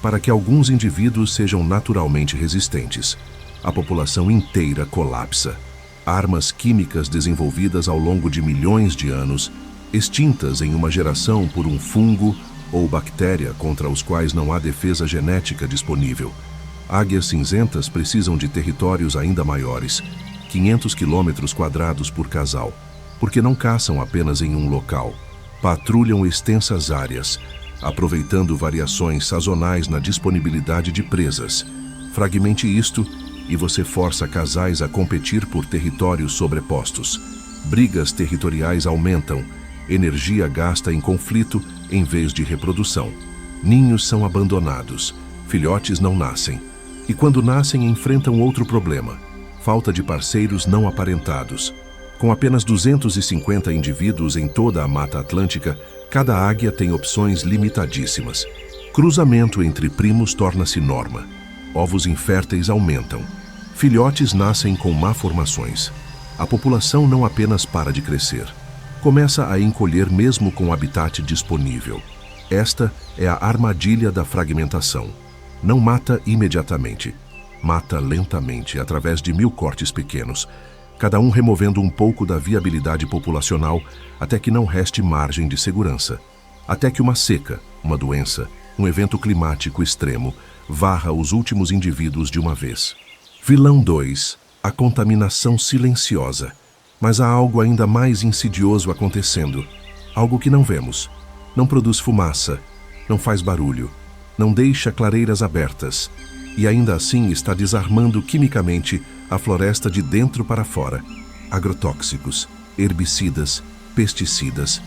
para que alguns indivíduos sejam naturalmente resistentes. A população inteira colapsa. Armas químicas desenvolvidas ao longo de milhões de anos, extintas em uma geração por um fungo ou bactéria contra os quais não há defesa genética disponível. Águias cinzentas precisam de territórios ainda maiores, 500 quilômetros quadrados por casal, porque não caçam apenas em um local. Patrulham extensas áreas, aproveitando variações sazonais na disponibilidade de presas. Fragmente isto e você força casais a competir por territórios sobrepostos. Brigas territoriais aumentam, energia gasta em conflito em vez de reprodução. Ninhos são abandonados, filhotes não nascem. E quando nascem enfrentam outro problema, falta de parceiros não aparentados. Com apenas 250 indivíduos em toda a Mata Atlântica, cada águia tem opções limitadíssimas. Cruzamento entre primos torna-se norma. Ovos inférteis aumentam. Filhotes nascem com malformações. A população não apenas para de crescer, começa a encolher mesmo com o habitat disponível. Esta é a armadilha da fragmentação. Não mata imediatamente. Mata lentamente, através de 1000 cortes pequenos, cada um removendo um pouco da viabilidade populacional até que não reste margem de segurança. Até que uma seca, uma doença, um evento climático extremo varra os últimos indivíduos de uma vez. Vilão 2. A contaminação silenciosa. Mas há algo ainda mais insidioso acontecendo. Algo que não vemos. Não produz fumaça, não faz barulho, não deixa clareiras abertas. E ainda assim está desarmando quimicamente a floresta de dentro para fora. Agrotóxicos, herbicidas, pesticidas,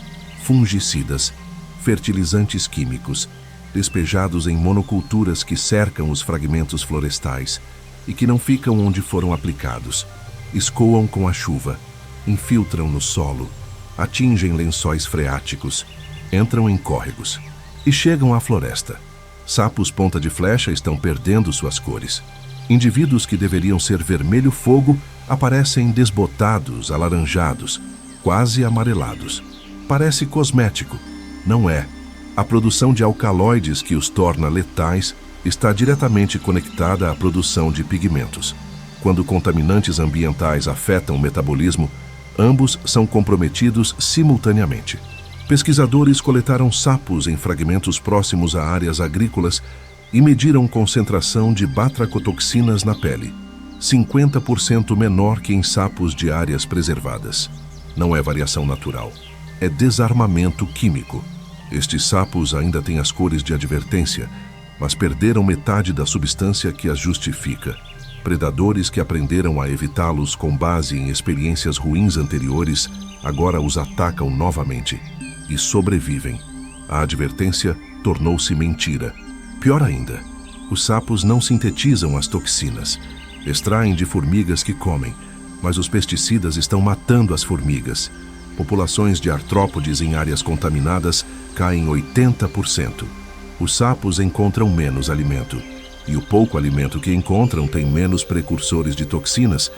fungicidas, fertilizantes químicos, despejados em monoculturas que cercam os fragmentos florestais e que não ficam onde foram aplicados. Escoam com a chuva, infiltram no solo, atingem lençóis freáticos, entram em córregos e chegam à floresta. Sapos ponta de flecha estão perdendo suas cores. Indivíduos que deveriam ser vermelho fogo aparecem desbotados, alaranjados, quase amarelados. Parece cosmético. Não é. A produção de alcaloides que os torna letais está diretamente conectada à produção de pigmentos. Quando contaminantes ambientais afetam o metabolismo, ambos são comprometidos simultaneamente. Pesquisadores coletaram sapos em fragmentos próximos a áreas agrícolas e mediram concentração de batracotoxinas na pele, 50% menor que em sapos de áreas preservadas. Não é variação natural, é desarmamento químico. Estes sapos ainda têm as cores de advertência, mas perderam metade da substância que as justifica. Predadores que aprenderam a evitá-los com base em experiências ruins anteriores, agora os atacam novamente e sobrevivem. A advertência tornou-se mentira. Pior ainda, os sapos não sintetizam as toxinas. Extraem de formigas que comem, mas os pesticidas estão matando as formigas. Populações de artrópodes em áreas contaminadas caem 80%. Os sapos encontram menos alimento. E o pouco alimento que encontram tem menos precursores de toxinas,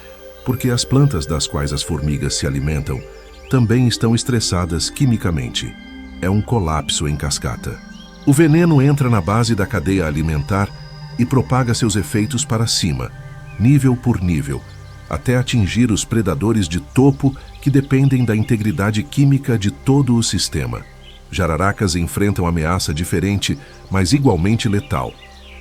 porque as plantas das quais as formigas se alimentam também estão estressadas quimicamente. É um colapso em cascata. O veneno entra na base da cadeia alimentar e propaga seus efeitos para cima, nível por nível, até atingir os predadores de topo que dependem da integridade química de todo o sistema. Jararacas enfrentam ameaça diferente, mas igualmente letal.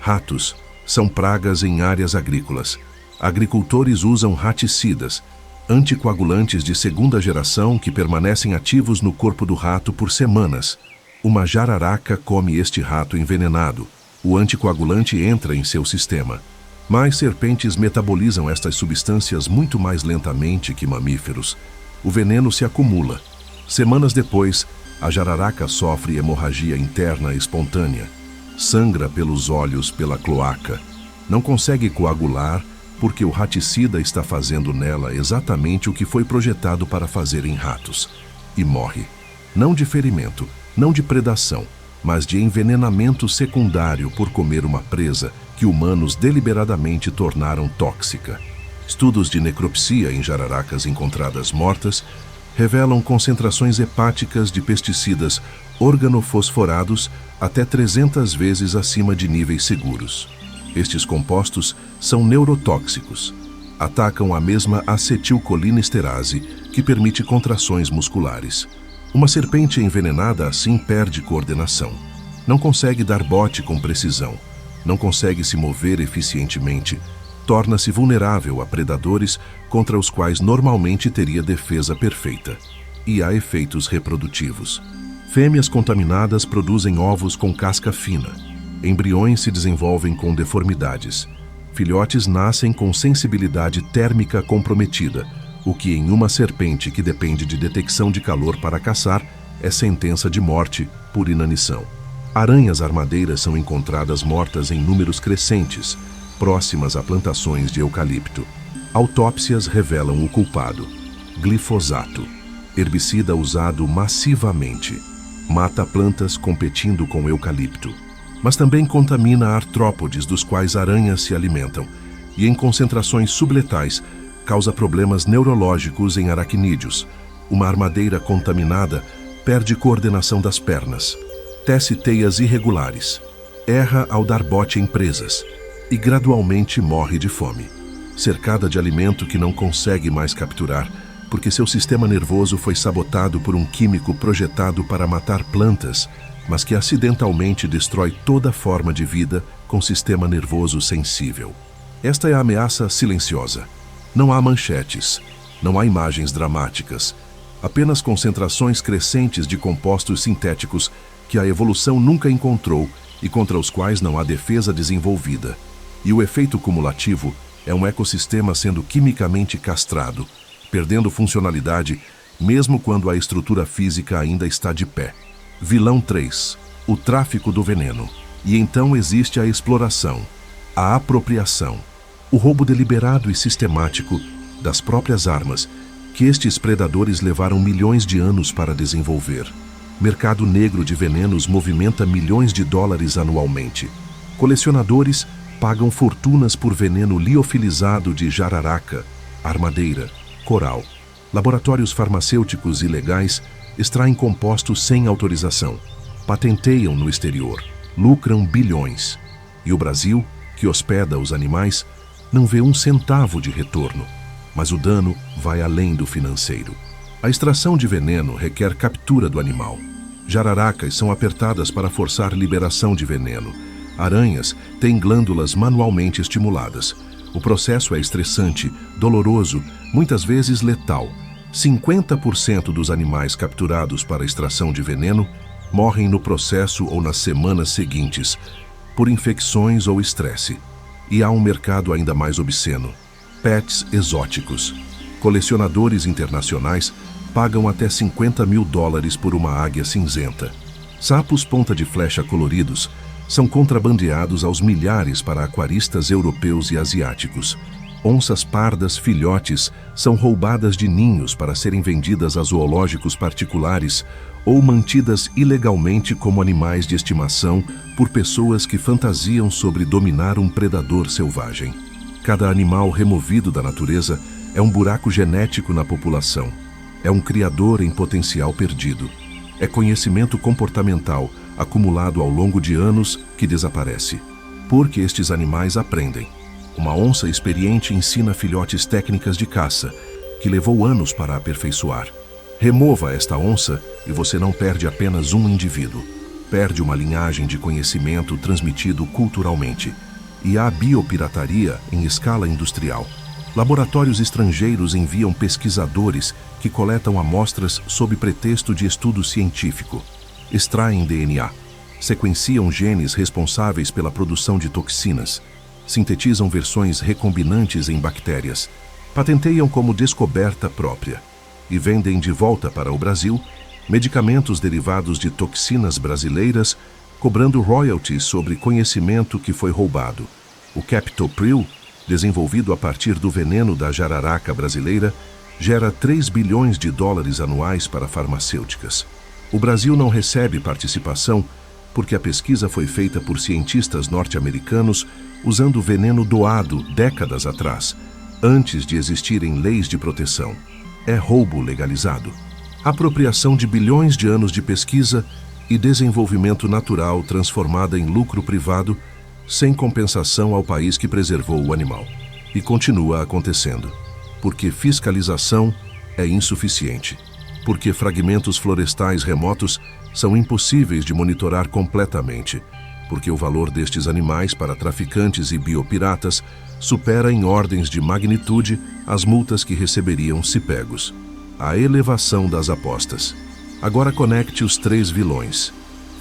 Ratos são pragas em áreas agrícolas. Agricultores usam raticidas, anticoagulantes de segunda geração que permanecem ativos no corpo do rato por semanas. Uma jararaca come este rato envenenado. O anticoagulante entra em seu sistema. Mas serpentes metabolizam estas substâncias muito mais lentamente que mamíferos. O veneno se acumula. Semanas depois, a jararaca sofre hemorragia interna espontânea. Sangra pelos olhos pela cloaca. Não consegue coagular porque o raticida está fazendo nela exatamente o que foi projetado para fazer em ratos. E morre. Não de ferimento, não de predação, mas de envenenamento secundário por comer uma presa que humanos deliberadamente tornaram tóxica. Estudos de necropsia em jararacas encontradas mortas revelam concentrações hepáticas de pesticidas organofosforados até 300 vezes acima de níveis seguros. Estes compostos são neurotóxicos. Atacam a mesma acetilcolinesterase que permite contrações musculares. Uma serpente envenenada assim perde coordenação. Não consegue dar bote com precisão. Não consegue se mover eficientemente. Torna-se vulnerável a predadores contra os quais normalmente teria defesa perfeita. E há efeitos reprodutivos. Fêmeas contaminadas produzem ovos com casca fina. Embriões se desenvolvem com deformidades. Filhotes nascem com sensibilidade térmica comprometida, o que em uma serpente que depende de detecção de calor para caçar é sentença de morte por inanição. Aranhas armadeiras são encontradas mortas em números crescentes, próximas a plantações de eucalipto. Autópsias revelam o culpado: glifosato, herbicida usado massivamente. Mata plantas competindo com eucalipto. Mas também contamina artrópodes dos quais aranhas se alimentam, e em concentrações subletais causa problemas neurológicos em aracnídeos. Uma armadeira contaminada perde coordenação das pernas, tece teias irregulares, erra ao dar bote em presas e gradualmente morre de fome, cercada de alimento que não consegue mais capturar, porque seu sistema nervoso foi sabotado por um químico projetado para matar plantas, mas que acidentalmente destrói toda forma de vida com sistema nervoso sensível. Esta é a ameaça silenciosa. Não há manchetes, não há imagens dramáticas, apenas concentrações crescentes de compostos sintéticos que a evolução nunca encontrou e contra os quais não há defesa desenvolvida. E o efeito cumulativo é um ecossistema sendo quimicamente castrado, perdendo funcionalidade mesmo quando a estrutura física ainda está de pé. Vilão 3. O tráfico do veneno. E então existe a exploração, a apropriação, o roubo deliberado e sistemático das próprias armas que estes predadores levaram milhões de anos para desenvolver. Mercado negro de venenos movimenta milhões de dólares anualmente. Colecionadores pagam fortunas por veneno liofilizado de jararaca, armadeira, coral. Laboratórios farmacêuticos ilegais extraem compostos sem autorização, patenteiam no exterior, lucram bilhões. E o Brasil, que hospeda os animais, não vê um centavo de retorno, mas o dano vai além do financeiro. A extração de veneno requer captura do animal. Jararacas são apertadas para forçar liberação de veneno. Aranhas têm glândulas manualmente estimuladas. O processo é estressante, doloroso, muitas vezes letal. 50% dos animais capturados para a extração de veneno morrem no processo ou nas semanas seguintes, por infecções ou estresse. E há um mercado ainda mais obsceno: pets exóticos. Colecionadores internacionais pagam até $50.000 por uma águia cinzenta. Sapos ponta de flecha coloridos são contrabandeados aos milhares para aquaristas europeus e asiáticos. Onças pardas filhotes são roubadas de ninhos para serem vendidas a zoológicos particulares ou mantidas ilegalmente como animais de estimação por pessoas que fantasiam sobre dominar um predador selvagem. Cada animal removido da natureza é um buraco genético na população. É um criador em potencial perdido. É conhecimento comportamental acumulado ao longo de anos que desaparece. Porque estes animais aprendem. Uma onça experiente ensina filhotes técnicas de caça, que levou anos para aperfeiçoar. Remova esta onça e você não perde apenas um indivíduo. Perde uma linhagem de conhecimento transmitido culturalmente. E há biopirataria em escala industrial. Laboratórios estrangeiros enviam pesquisadores que coletam amostras sob pretexto de estudo científico. Extraem DNA, sequenciam genes responsáveis pela produção de toxinas, sintetizam versões recombinantes em bactérias, patenteiam como descoberta própria e vendem de volta para o Brasil medicamentos derivados de toxinas brasileiras, cobrando royalties sobre conhecimento que foi roubado. O Captopril, desenvolvido a partir do veneno da jararaca brasileira, gera $3 bilhões anuais para farmacêuticas. O Brasil não recebe participação porque a pesquisa foi feita por cientistas norte-americanos usando veneno doado décadas atrás, antes de existirem leis de proteção. É roubo legalizado. Apropriação de bilhões de anos de pesquisa e desenvolvimento natural transformada em lucro privado, sem compensação ao país que preservou o animal. E continua acontecendo. Porque fiscalização é insuficiente. Porque fragmentos florestais remotos são impossíveis de monitorar completamente. Porque o valor destes animais para traficantes e biopiratas supera em ordens de magnitude as multas que receberiam se pegos. A elevação das apostas. Agora conecte os 3 vilões.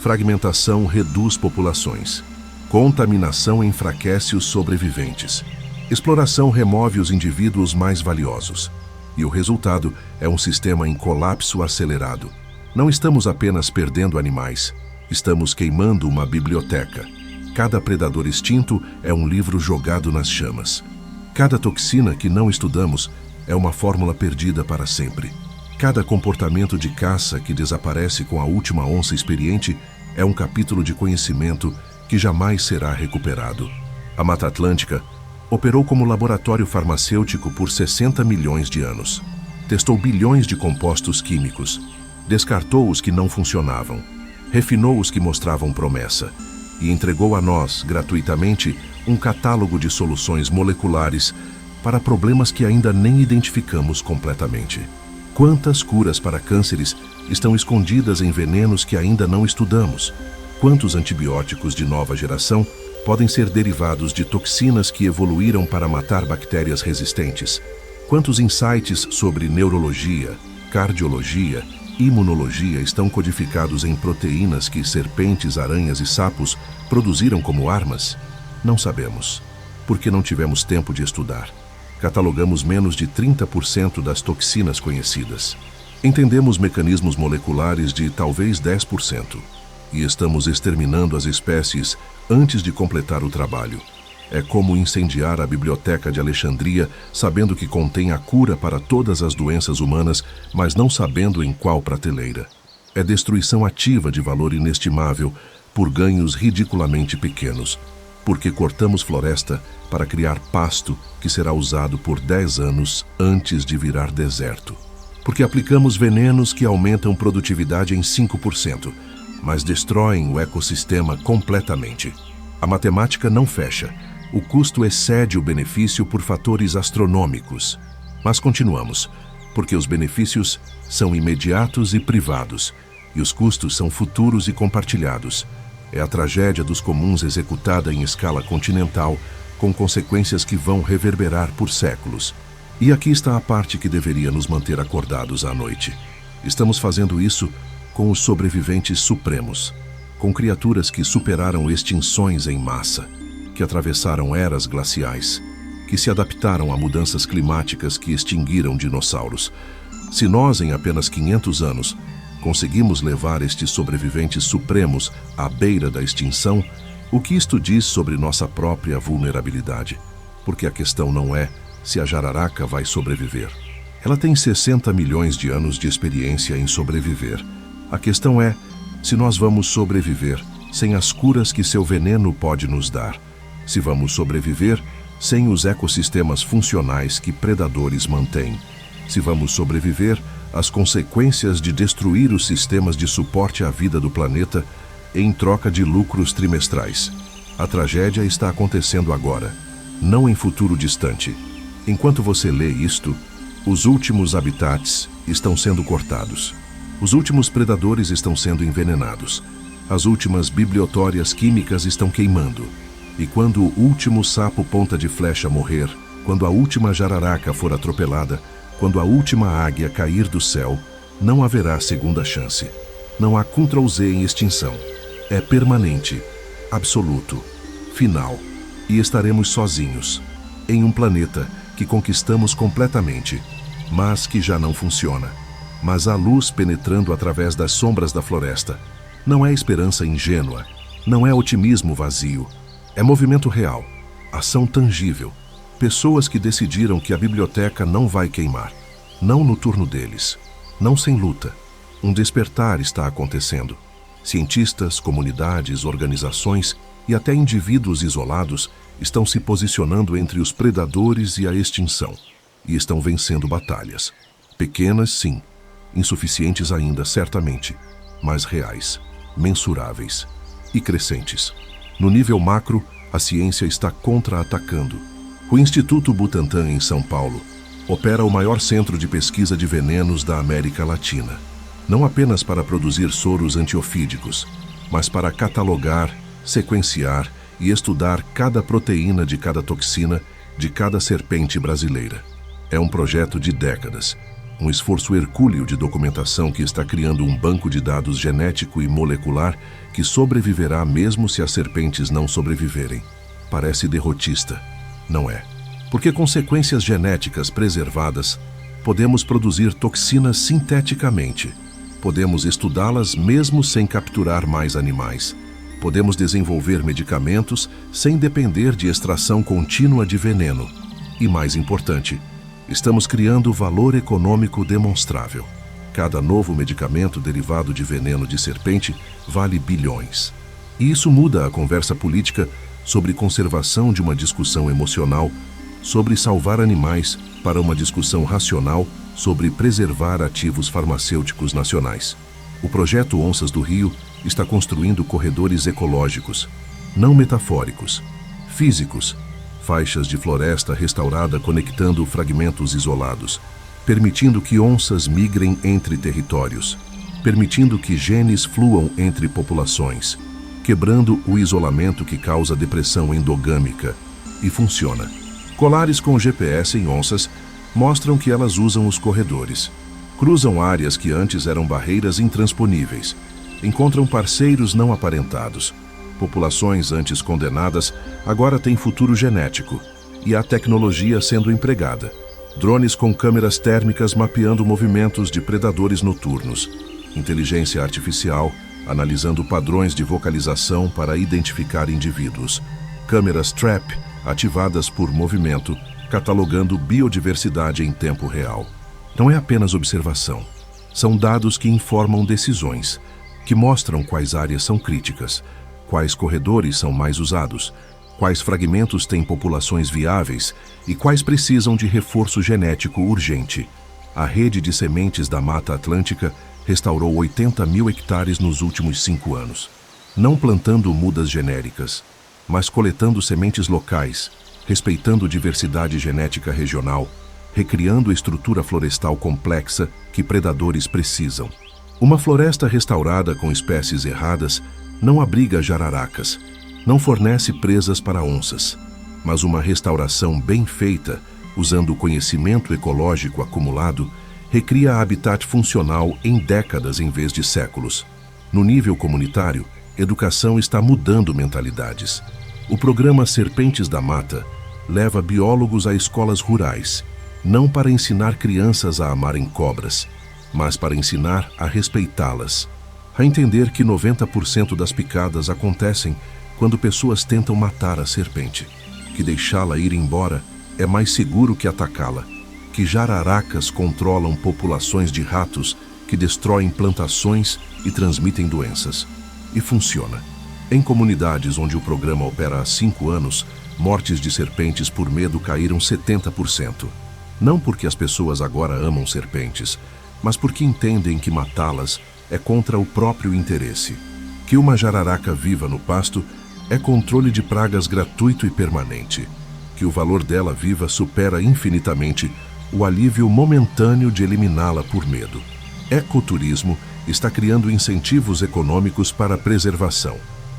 Fragmentação reduz populações. Contaminação enfraquece os sobreviventes. Exploração remove os indivíduos mais valiosos. E o resultado é um sistema em colapso acelerado. Não estamos apenas perdendo animais, estamos queimando uma biblioteca. Cada predador extinto é um livro jogado nas chamas. Cada toxina que não estudamos é uma fórmula perdida para sempre. Cada comportamento de caça que desaparece com a última onça experiente é um capítulo de conhecimento que jamais será recuperado. A Mata Atlântica operou como laboratório farmacêutico por 60 milhões de anos. Testou bilhões de compostos químicos. Descartou os que não funcionavam. Refinou os que mostravam promessa. E entregou a nós, gratuitamente, um catálogo de soluções moleculares para problemas que ainda nem identificamos completamente. Quantas curas para cânceres estão escondidas em venenos que ainda não estudamos? Quantos antibióticos de nova geração podem ser derivados de toxinas que evoluíram para matar bactérias resistentes? Quantos insights sobre neurologia, cardiologia, imunologia estão codificados em proteínas que serpentes, aranhas e sapos produziram como armas? Não sabemos, porque não tivemos tempo de estudar. Catalogamos menos de 30% das toxinas conhecidas. Entendemos mecanismos moleculares de talvez 10%. E estamos exterminando as espécies antes de completar o trabalho. É como incendiar a Biblioteca de Alexandria, sabendo que contém a cura para todas as doenças humanas, mas não sabendo em qual prateleira. É destruição ativa de valor inestimável por ganhos ridiculamente pequenos, porque cortamos floresta para criar pasto que será usado por 10 anos antes de virar deserto. Porque aplicamos venenos que aumentam produtividade em 5%, mas destroem o ecossistema completamente. A matemática não fecha. O custo excede o benefício por fatores astronômicos. Mas continuamos, porque os benefícios são imediatos e privados, e os custos são futuros e compartilhados. É a tragédia dos comuns executada em escala continental, com consequências que vão reverberar por séculos. E aqui está a parte que deveria nos manter acordados à noite. Estamos fazendo isso com os sobreviventes supremos, com criaturas que superaram extinções em massa. que atravessaram eras glaciais, que se adaptaram a mudanças climáticas que extinguiram dinossauros. Se nós, em apenas 500 anos, conseguimos levar estes sobreviventes supremos à beira da extinção, o que isto diz sobre nossa própria vulnerabilidade? Porque a questão não é se a jararaca vai sobreviver. Ela tem 60 milhões de anos de experiência em sobreviver. A questão é se nós vamos sobreviver sem as curas que seu veneno pode nos dar. Se vamos sobreviver sem os ecossistemas funcionais que predadores mantêm. Se vamos sobreviver às consequências de destruir os sistemas de suporte à vida do planeta em troca de lucros trimestrais. A tragédia está acontecendo agora, não em futuro distante. Enquanto você lê isto, os últimos habitats estão sendo cortados. Os últimos predadores estão sendo envenenados. As últimas bibliotórias químicas estão queimando. E quando o último sapo ponta de flecha morrer, quando a última jararaca for atropelada, quando a última águia cair do céu, não haverá segunda chance. Não há Ctrl+Z em extinção. É permanente, absoluto, final. E estaremos sozinhos, em um planeta que conquistamos completamente, mas que já não funciona. Mas há luz penetrando através das sombras da floresta. Não é esperança ingênua, não é otimismo vazio. É movimento real, ação tangível. Pessoas que decidiram que a biblioteca não vai queimar. Não no turno deles. Não sem luta. Um despertar está acontecendo. Cientistas, comunidades, organizações e até indivíduos isolados estão se posicionando entre os predadores e a extinção. E estão vencendo batalhas. Pequenas, sim. Insuficientes ainda, certamente. Mas reais, mensuráveis e crescentes. No nível macro, a ciência está contra-atacando. O Instituto Butantan, em São Paulo, opera o maior centro de pesquisa de venenos da América Latina. Não apenas para produzir soros antiofídicos, mas para catalogar, sequenciar e estudar cada proteína de cada toxina de cada serpente brasileira. É um projeto de décadas, um esforço hercúleo de documentação que está criando um banco de dados genético e molecular que sobreviverá mesmo se as serpentes não sobreviverem. Parece derrotista. Não é. Porque com sequências genéticas preservadas, podemos produzir toxinas sinteticamente. Podemos estudá-las mesmo sem capturar mais animais. Podemos desenvolver medicamentos sem depender de extração contínua de veneno. E mais importante, estamos criando valor econômico demonstrável. Cada novo medicamento derivado de veneno de serpente vale bilhões. E isso muda a conversa política sobre conservação de uma discussão emocional, sobre salvar animais, para uma discussão racional sobre preservar ativos farmacêuticos nacionais. O projeto Onças do Rio está construindo corredores ecológicos, não metafóricos, físicos, faixas de floresta restaurada conectando fragmentos isolados, permitindo que onças migrem entre territórios, permitindo que genes fluam entre populações, quebrando o isolamento que causa depressão endogâmica. E funciona. Colares com GPS em onças mostram que elas usam os corredores. Cruzam áreas que antes eram barreiras intransponíveis. Encontram parceiros não aparentados. Populações antes condenadas agora têm futuro genético. E há tecnologia sendo empregada. Drones com câmeras térmicas mapeando movimentos de predadores noturnos. Inteligência artificial analisando padrões de vocalização para identificar indivíduos. Câmeras trap ativadas por movimento, catalogando biodiversidade em tempo real. Não é apenas observação. São dados que informam decisões, que mostram quais áreas são críticas, quais corredores são mais usados, quais fragmentos têm populações viáveis e quais precisam de reforço genético urgente. A rede de sementes da Mata Atlântica restaurou 80 mil hectares nos últimos 5 anos. Não plantando mudas genéricas, mas coletando sementes locais, respeitando diversidade genética regional, recriando a estrutura florestal complexa que predadores precisam. Uma floresta restaurada com espécies erradas não abriga jararacas, não fornece presas para onças, mas uma restauração bem feita, usando o conhecimento ecológico acumulado, recria habitat funcional em décadas em vez de séculos. No nível comunitário, educação está mudando mentalidades. O programa Serpentes da Mata leva biólogos a escolas rurais, não para ensinar crianças a amarem cobras, mas para ensinar a respeitá-las, a entender que 90% das picadas acontecem quando pessoas tentam matar a serpente, que deixá-la ir embora é mais seguro que atacá-la, que jararacas controlam populações de ratos que destroem plantações e transmitem doenças. E funciona. Em comunidades onde o programa opera há 5 anos, mortes de serpentes por medo caíram 70%. Não porque as pessoas agora amam serpentes, mas porque entendem que matá-las é contra o próprio interesse. Que uma jararaca viva no pasto é controle de pragas gratuito e permanente. Que o valor dela viva supera infinitamente o alívio momentâneo de eliminá-la por medo. Ecoturismo está criando incentivos econômicos para a preservação.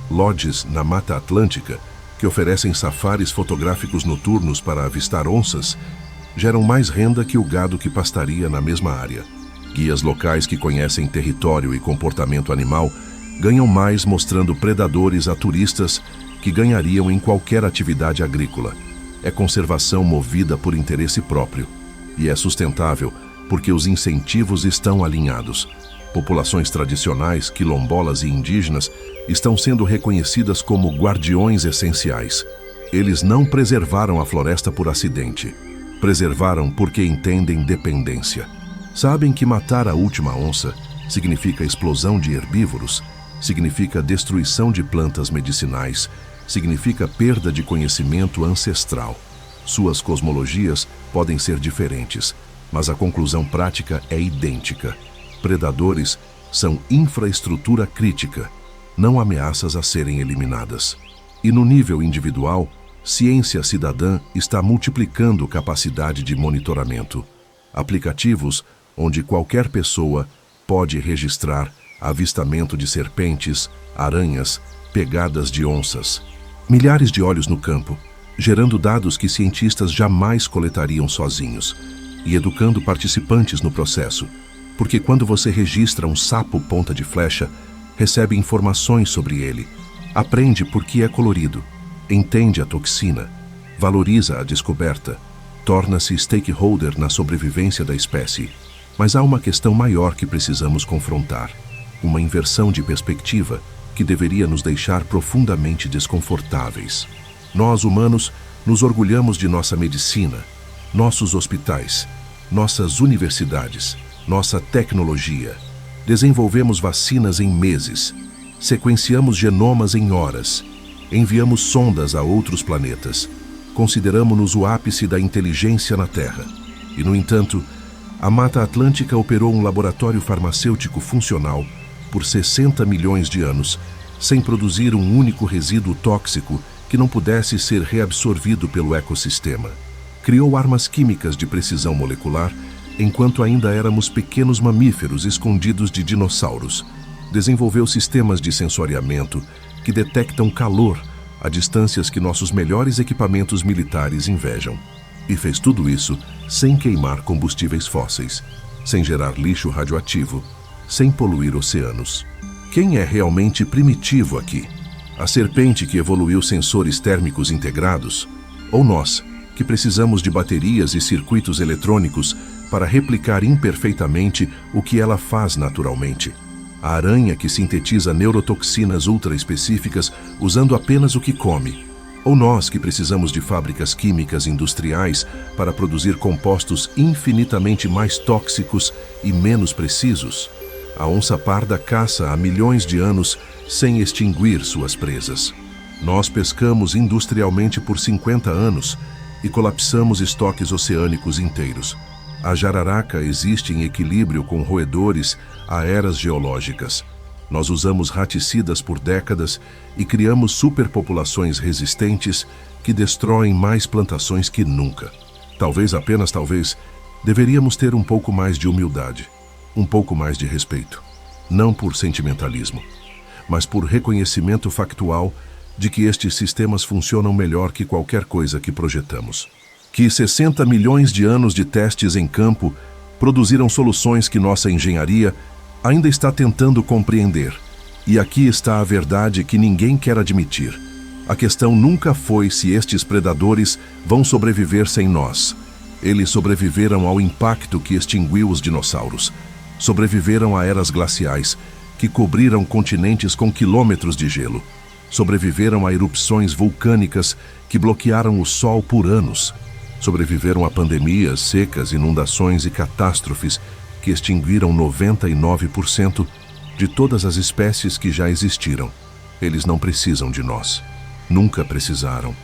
Lodges na Mata Atlântica, que oferecem safaris fotográficos noturnos para avistar onças, geram mais renda que o gado que pastaria na mesma área. Guias locais que conhecem território e comportamento animal ganham mais mostrando predadores a turistas que ganhariam em qualquer atividade agrícola. É conservação movida por interesse próprio. E é sustentável porque os incentivos estão alinhados. Populações tradicionais, quilombolas e indígenas estão sendo reconhecidas como guardiões essenciais. Eles não preservaram a floresta por acidente. Preservaram porque entendem dependência. Sabem que matar a última onça significa explosão de herbívoros, significa destruição de plantas medicinais, significa perda de conhecimento ancestral. Suas cosmologias podem ser diferentes, mas a conclusão prática é idêntica. Predadores são infraestrutura crítica, não ameaças a serem eliminadas. E no nível individual, ciência cidadã está multiplicando capacidade de monitoramento. Aplicativos onde qualquer pessoa pode registrar avistamento de serpentes, aranhas, pegadas de onças. Milhares de olhos no campo, gerando dados que cientistas jamais coletariam sozinhos, e educando participantes no processo, porque quando você registra um sapo ponta de flecha, recebe informações sobre ele, aprende por que é colorido, entende a toxina, valoriza a descoberta, torna-se stakeholder na sobrevivência da espécie. Mas há uma questão maior que precisamos confrontar, uma inversão de perspectiva que deveria nos deixar profundamente desconfortáveis. Nós, humanos, nos orgulhamos de nossa medicina, nossos hospitais, nossas universidades, nossa tecnologia. Desenvolvemos vacinas em meses, sequenciamos genomas em horas, enviamos sondas a outros planetas, consideramos-nos o ápice da inteligência na Terra. E, no entanto, a Mata Atlântica operou um laboratório farmacêutico funcional por 60 milhões de anos, sem produzir um único resíduo tóxico que não pudesse ser reabsorvido pelo ecossistema. Criou armas químicas de precisão molecular enquanto ainda éramos pequenos mamíferos escondidos de dinossauros. Desenvolveu sistemas de sensoriamento que detectam calor a distâncias que nossos melhores equipamentos militares invejam. E fez tudo isso sem queimar combustíveis fósseis, sem gerar lixo radioativo, sem poluir oceanos. Quem é realmente primitivo aqui? A serpente que evoluiu sensores térmicos integrados? Ou nós, que precisamos de baterias e circuitos eletrônicos para replicar imperfeitamente o que ela faz naturalmente? A aranha que sintetiza neurotoxinas ultra específicas usando apenas o que come? Ou nós que precisamos de fábricas químicas industriais para produzir compostos infinitamente mais tóxicos e menos precisos? A onça parda caça há milhões de anos sem extinguir suas presas. Nós pescamos industrialmente por 50 anos e colapsamos estoques oceânicos inteiros. A jararaca existe em equilíbrio com roedores há eras geológicas. Nós usamos raticidas por décadas e criamos superpopulações resistentes que destroem mais plantações que nunca. Talvez, apenas talvez, deveríamos ter um pouco mais de humildade, um pouco mais de respeito. Não por sentimentalismo, mas por reconhecimento factual de que estes sistemas funcionam melhor que qualquer coisa que projetamos. Que 60 milhões de anos de testes em campo produziram soluções que nossa engenharia ainda está tentando compreender. E aqui está a verdade que ninguém quer admitir. A questão nunca foi se estes predadores vão sobreviver sem nós. Eles sobreviveram ao impacto que extinguiu os dinossauros. Sobreviveram a eras glaciais, que cobriram continentes com quilômetros de gelo. Sobreviveram a erupções vulcânicas que bloquearam o sol por anos. Sobreviveram a pandemias, secas, inundações e catástrofes que extinguiram 99% de todas as espécies que já existiram. Eles não precisam de nós. Nunca precisaram.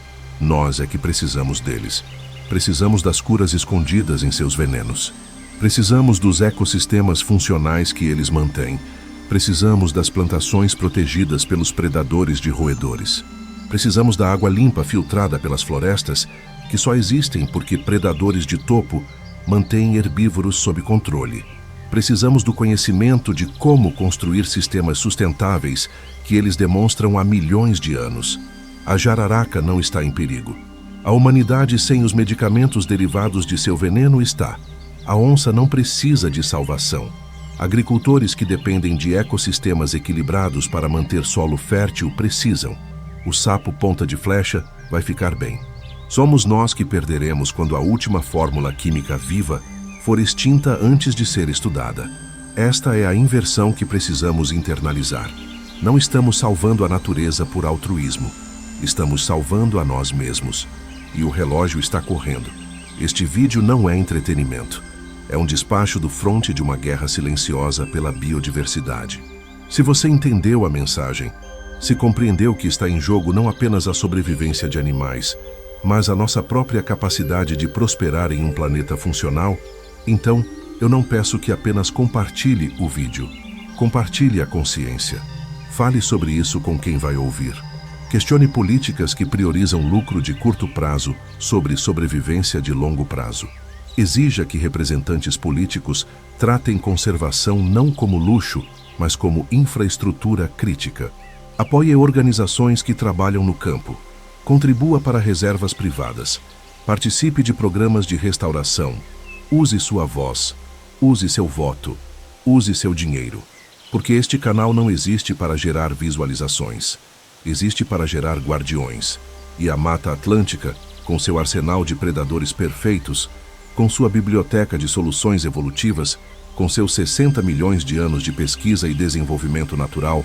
Nós é que precisamos deles. Precisamos das curas escondidas em seus venenos. Precisamos dos ecossistemas funcionais que eles mantêm. Precisamos das plantações protegidas pelos predadores de roedores. Precisamos da água limpa filtrada pelas florestas, que só existem porque predadores de topo mantêm herbívoros sob controle. Precisamos do conhecimento de como construir sistemas sustentáveis que eles demonstram há milhões de anos. A jararaca não está em perigo. A humanidade sem os medicamentos derivados de seu veneno está. A onça não precisa de salvação. Agricultores que dependem de ecossistemas equilibrados para manter solo fértil precisam. O sapo ponta de flecha vai ficar bem. Somos nós que perderemos quando a última fórmula química viva for extinta antes de ser estudada. Esta é a inversão que precisamos internalizar. Não estamos salvando a natureza por altruísmo. Estamos salvando a nós mesmos. E o relógio está correndo. Este vídeo não é entretenimento. É um despacho do fronte de uma guerra silenciosa pela biodiversidade. Se você entendeu a mensagem, se compreendeu que está em jogo não apenas a sobrevivência de animais, mas a nossa própria capacidade de prosperar em um planeta funcional, então eu não peço que apenas compartilhe o vídeo. Compartilhe a consciência. Fale sobre isso com quem vai ouvir. Questione políticas que priorizam lucro de curto prazo sobre sobrevivência de longo prazo. Exija que representantes políticos tratem conservação não como luxo, mas como infraestrutura crítica. Apoie organizações que trabalham no campo. Contribua para reservas privadas. Participe de programas de restauração. Use sua voz. Use seu voto. Use seu dinheiro. Porque este canal não existe para gerar visualizações. Existe para gerar guardiões. E a Mata Atlântica, com seu arsenal de predadores perfeitos, com sua biblioteca de soluções evolutivas, com seus 60 milhões de anos de pesquisa e desenvolvimento natural,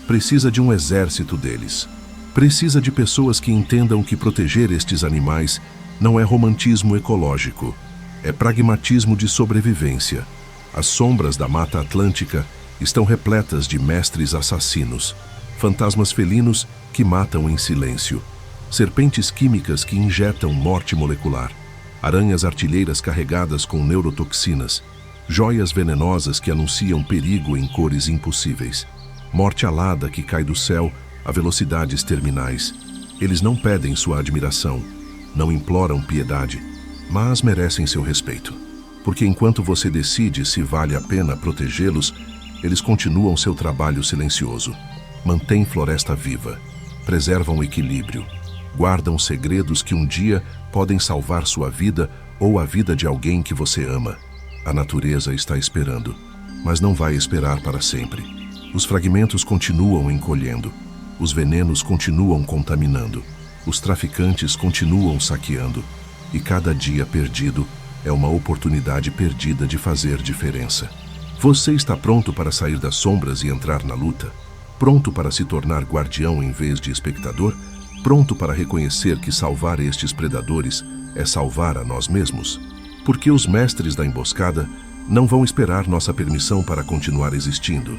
precisa de um exército deles. Precisa de pessoas que entendam que proteger estes animais não é romantismo ecológico, é pragmatismo de sobrevivência. As sombras da Mata Atlântica estão repletas de mestres assassinos, fantasmas felinos que matam em silêncio, serpentes químicas que injetam morte molecular, aranhas artilheiras carregadas com neurotoxinas, joias venenosas que anunciam perigo em cores impossíveis, morte alada que cai do céu a velocidades terminais. Eles não pedem sua admiração, não imploram piedade, mas merecem seu respeito. Porque enquanto você decide se vale a pena protegê-los, eles continuam seu trabalho silencioso. Mantêm floresta viva, preservam o equilíbrio, guardam segredos que um dia podem salvar sua vida ou a vida de alguém que você ama. A natureza está esperando, mas não vai esperar para sempre. Os fragmentos continuam encolhendo, os venenos continuam contaminando, os traficantes continuam saqueando, e cada dia perdido é uma oportunidade perdida de fazer diferença. Você está pronto para sair das sombras e entrar na luta? Pronto para se tornar guardião em vez de espectador? Pronto para reconhecer que salvar estes predadores é salvar a nós mesmos? Porque os mestres da emboscada não vão esperar nossa permissão para continuar existindo,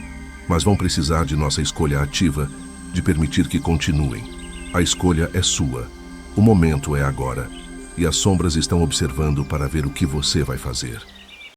mas vão precisar de nossa escolha ativa de permitir que continuem. A escolha é sua. O momento é agora. E as sombras estão observando para ver o que você vai fazer.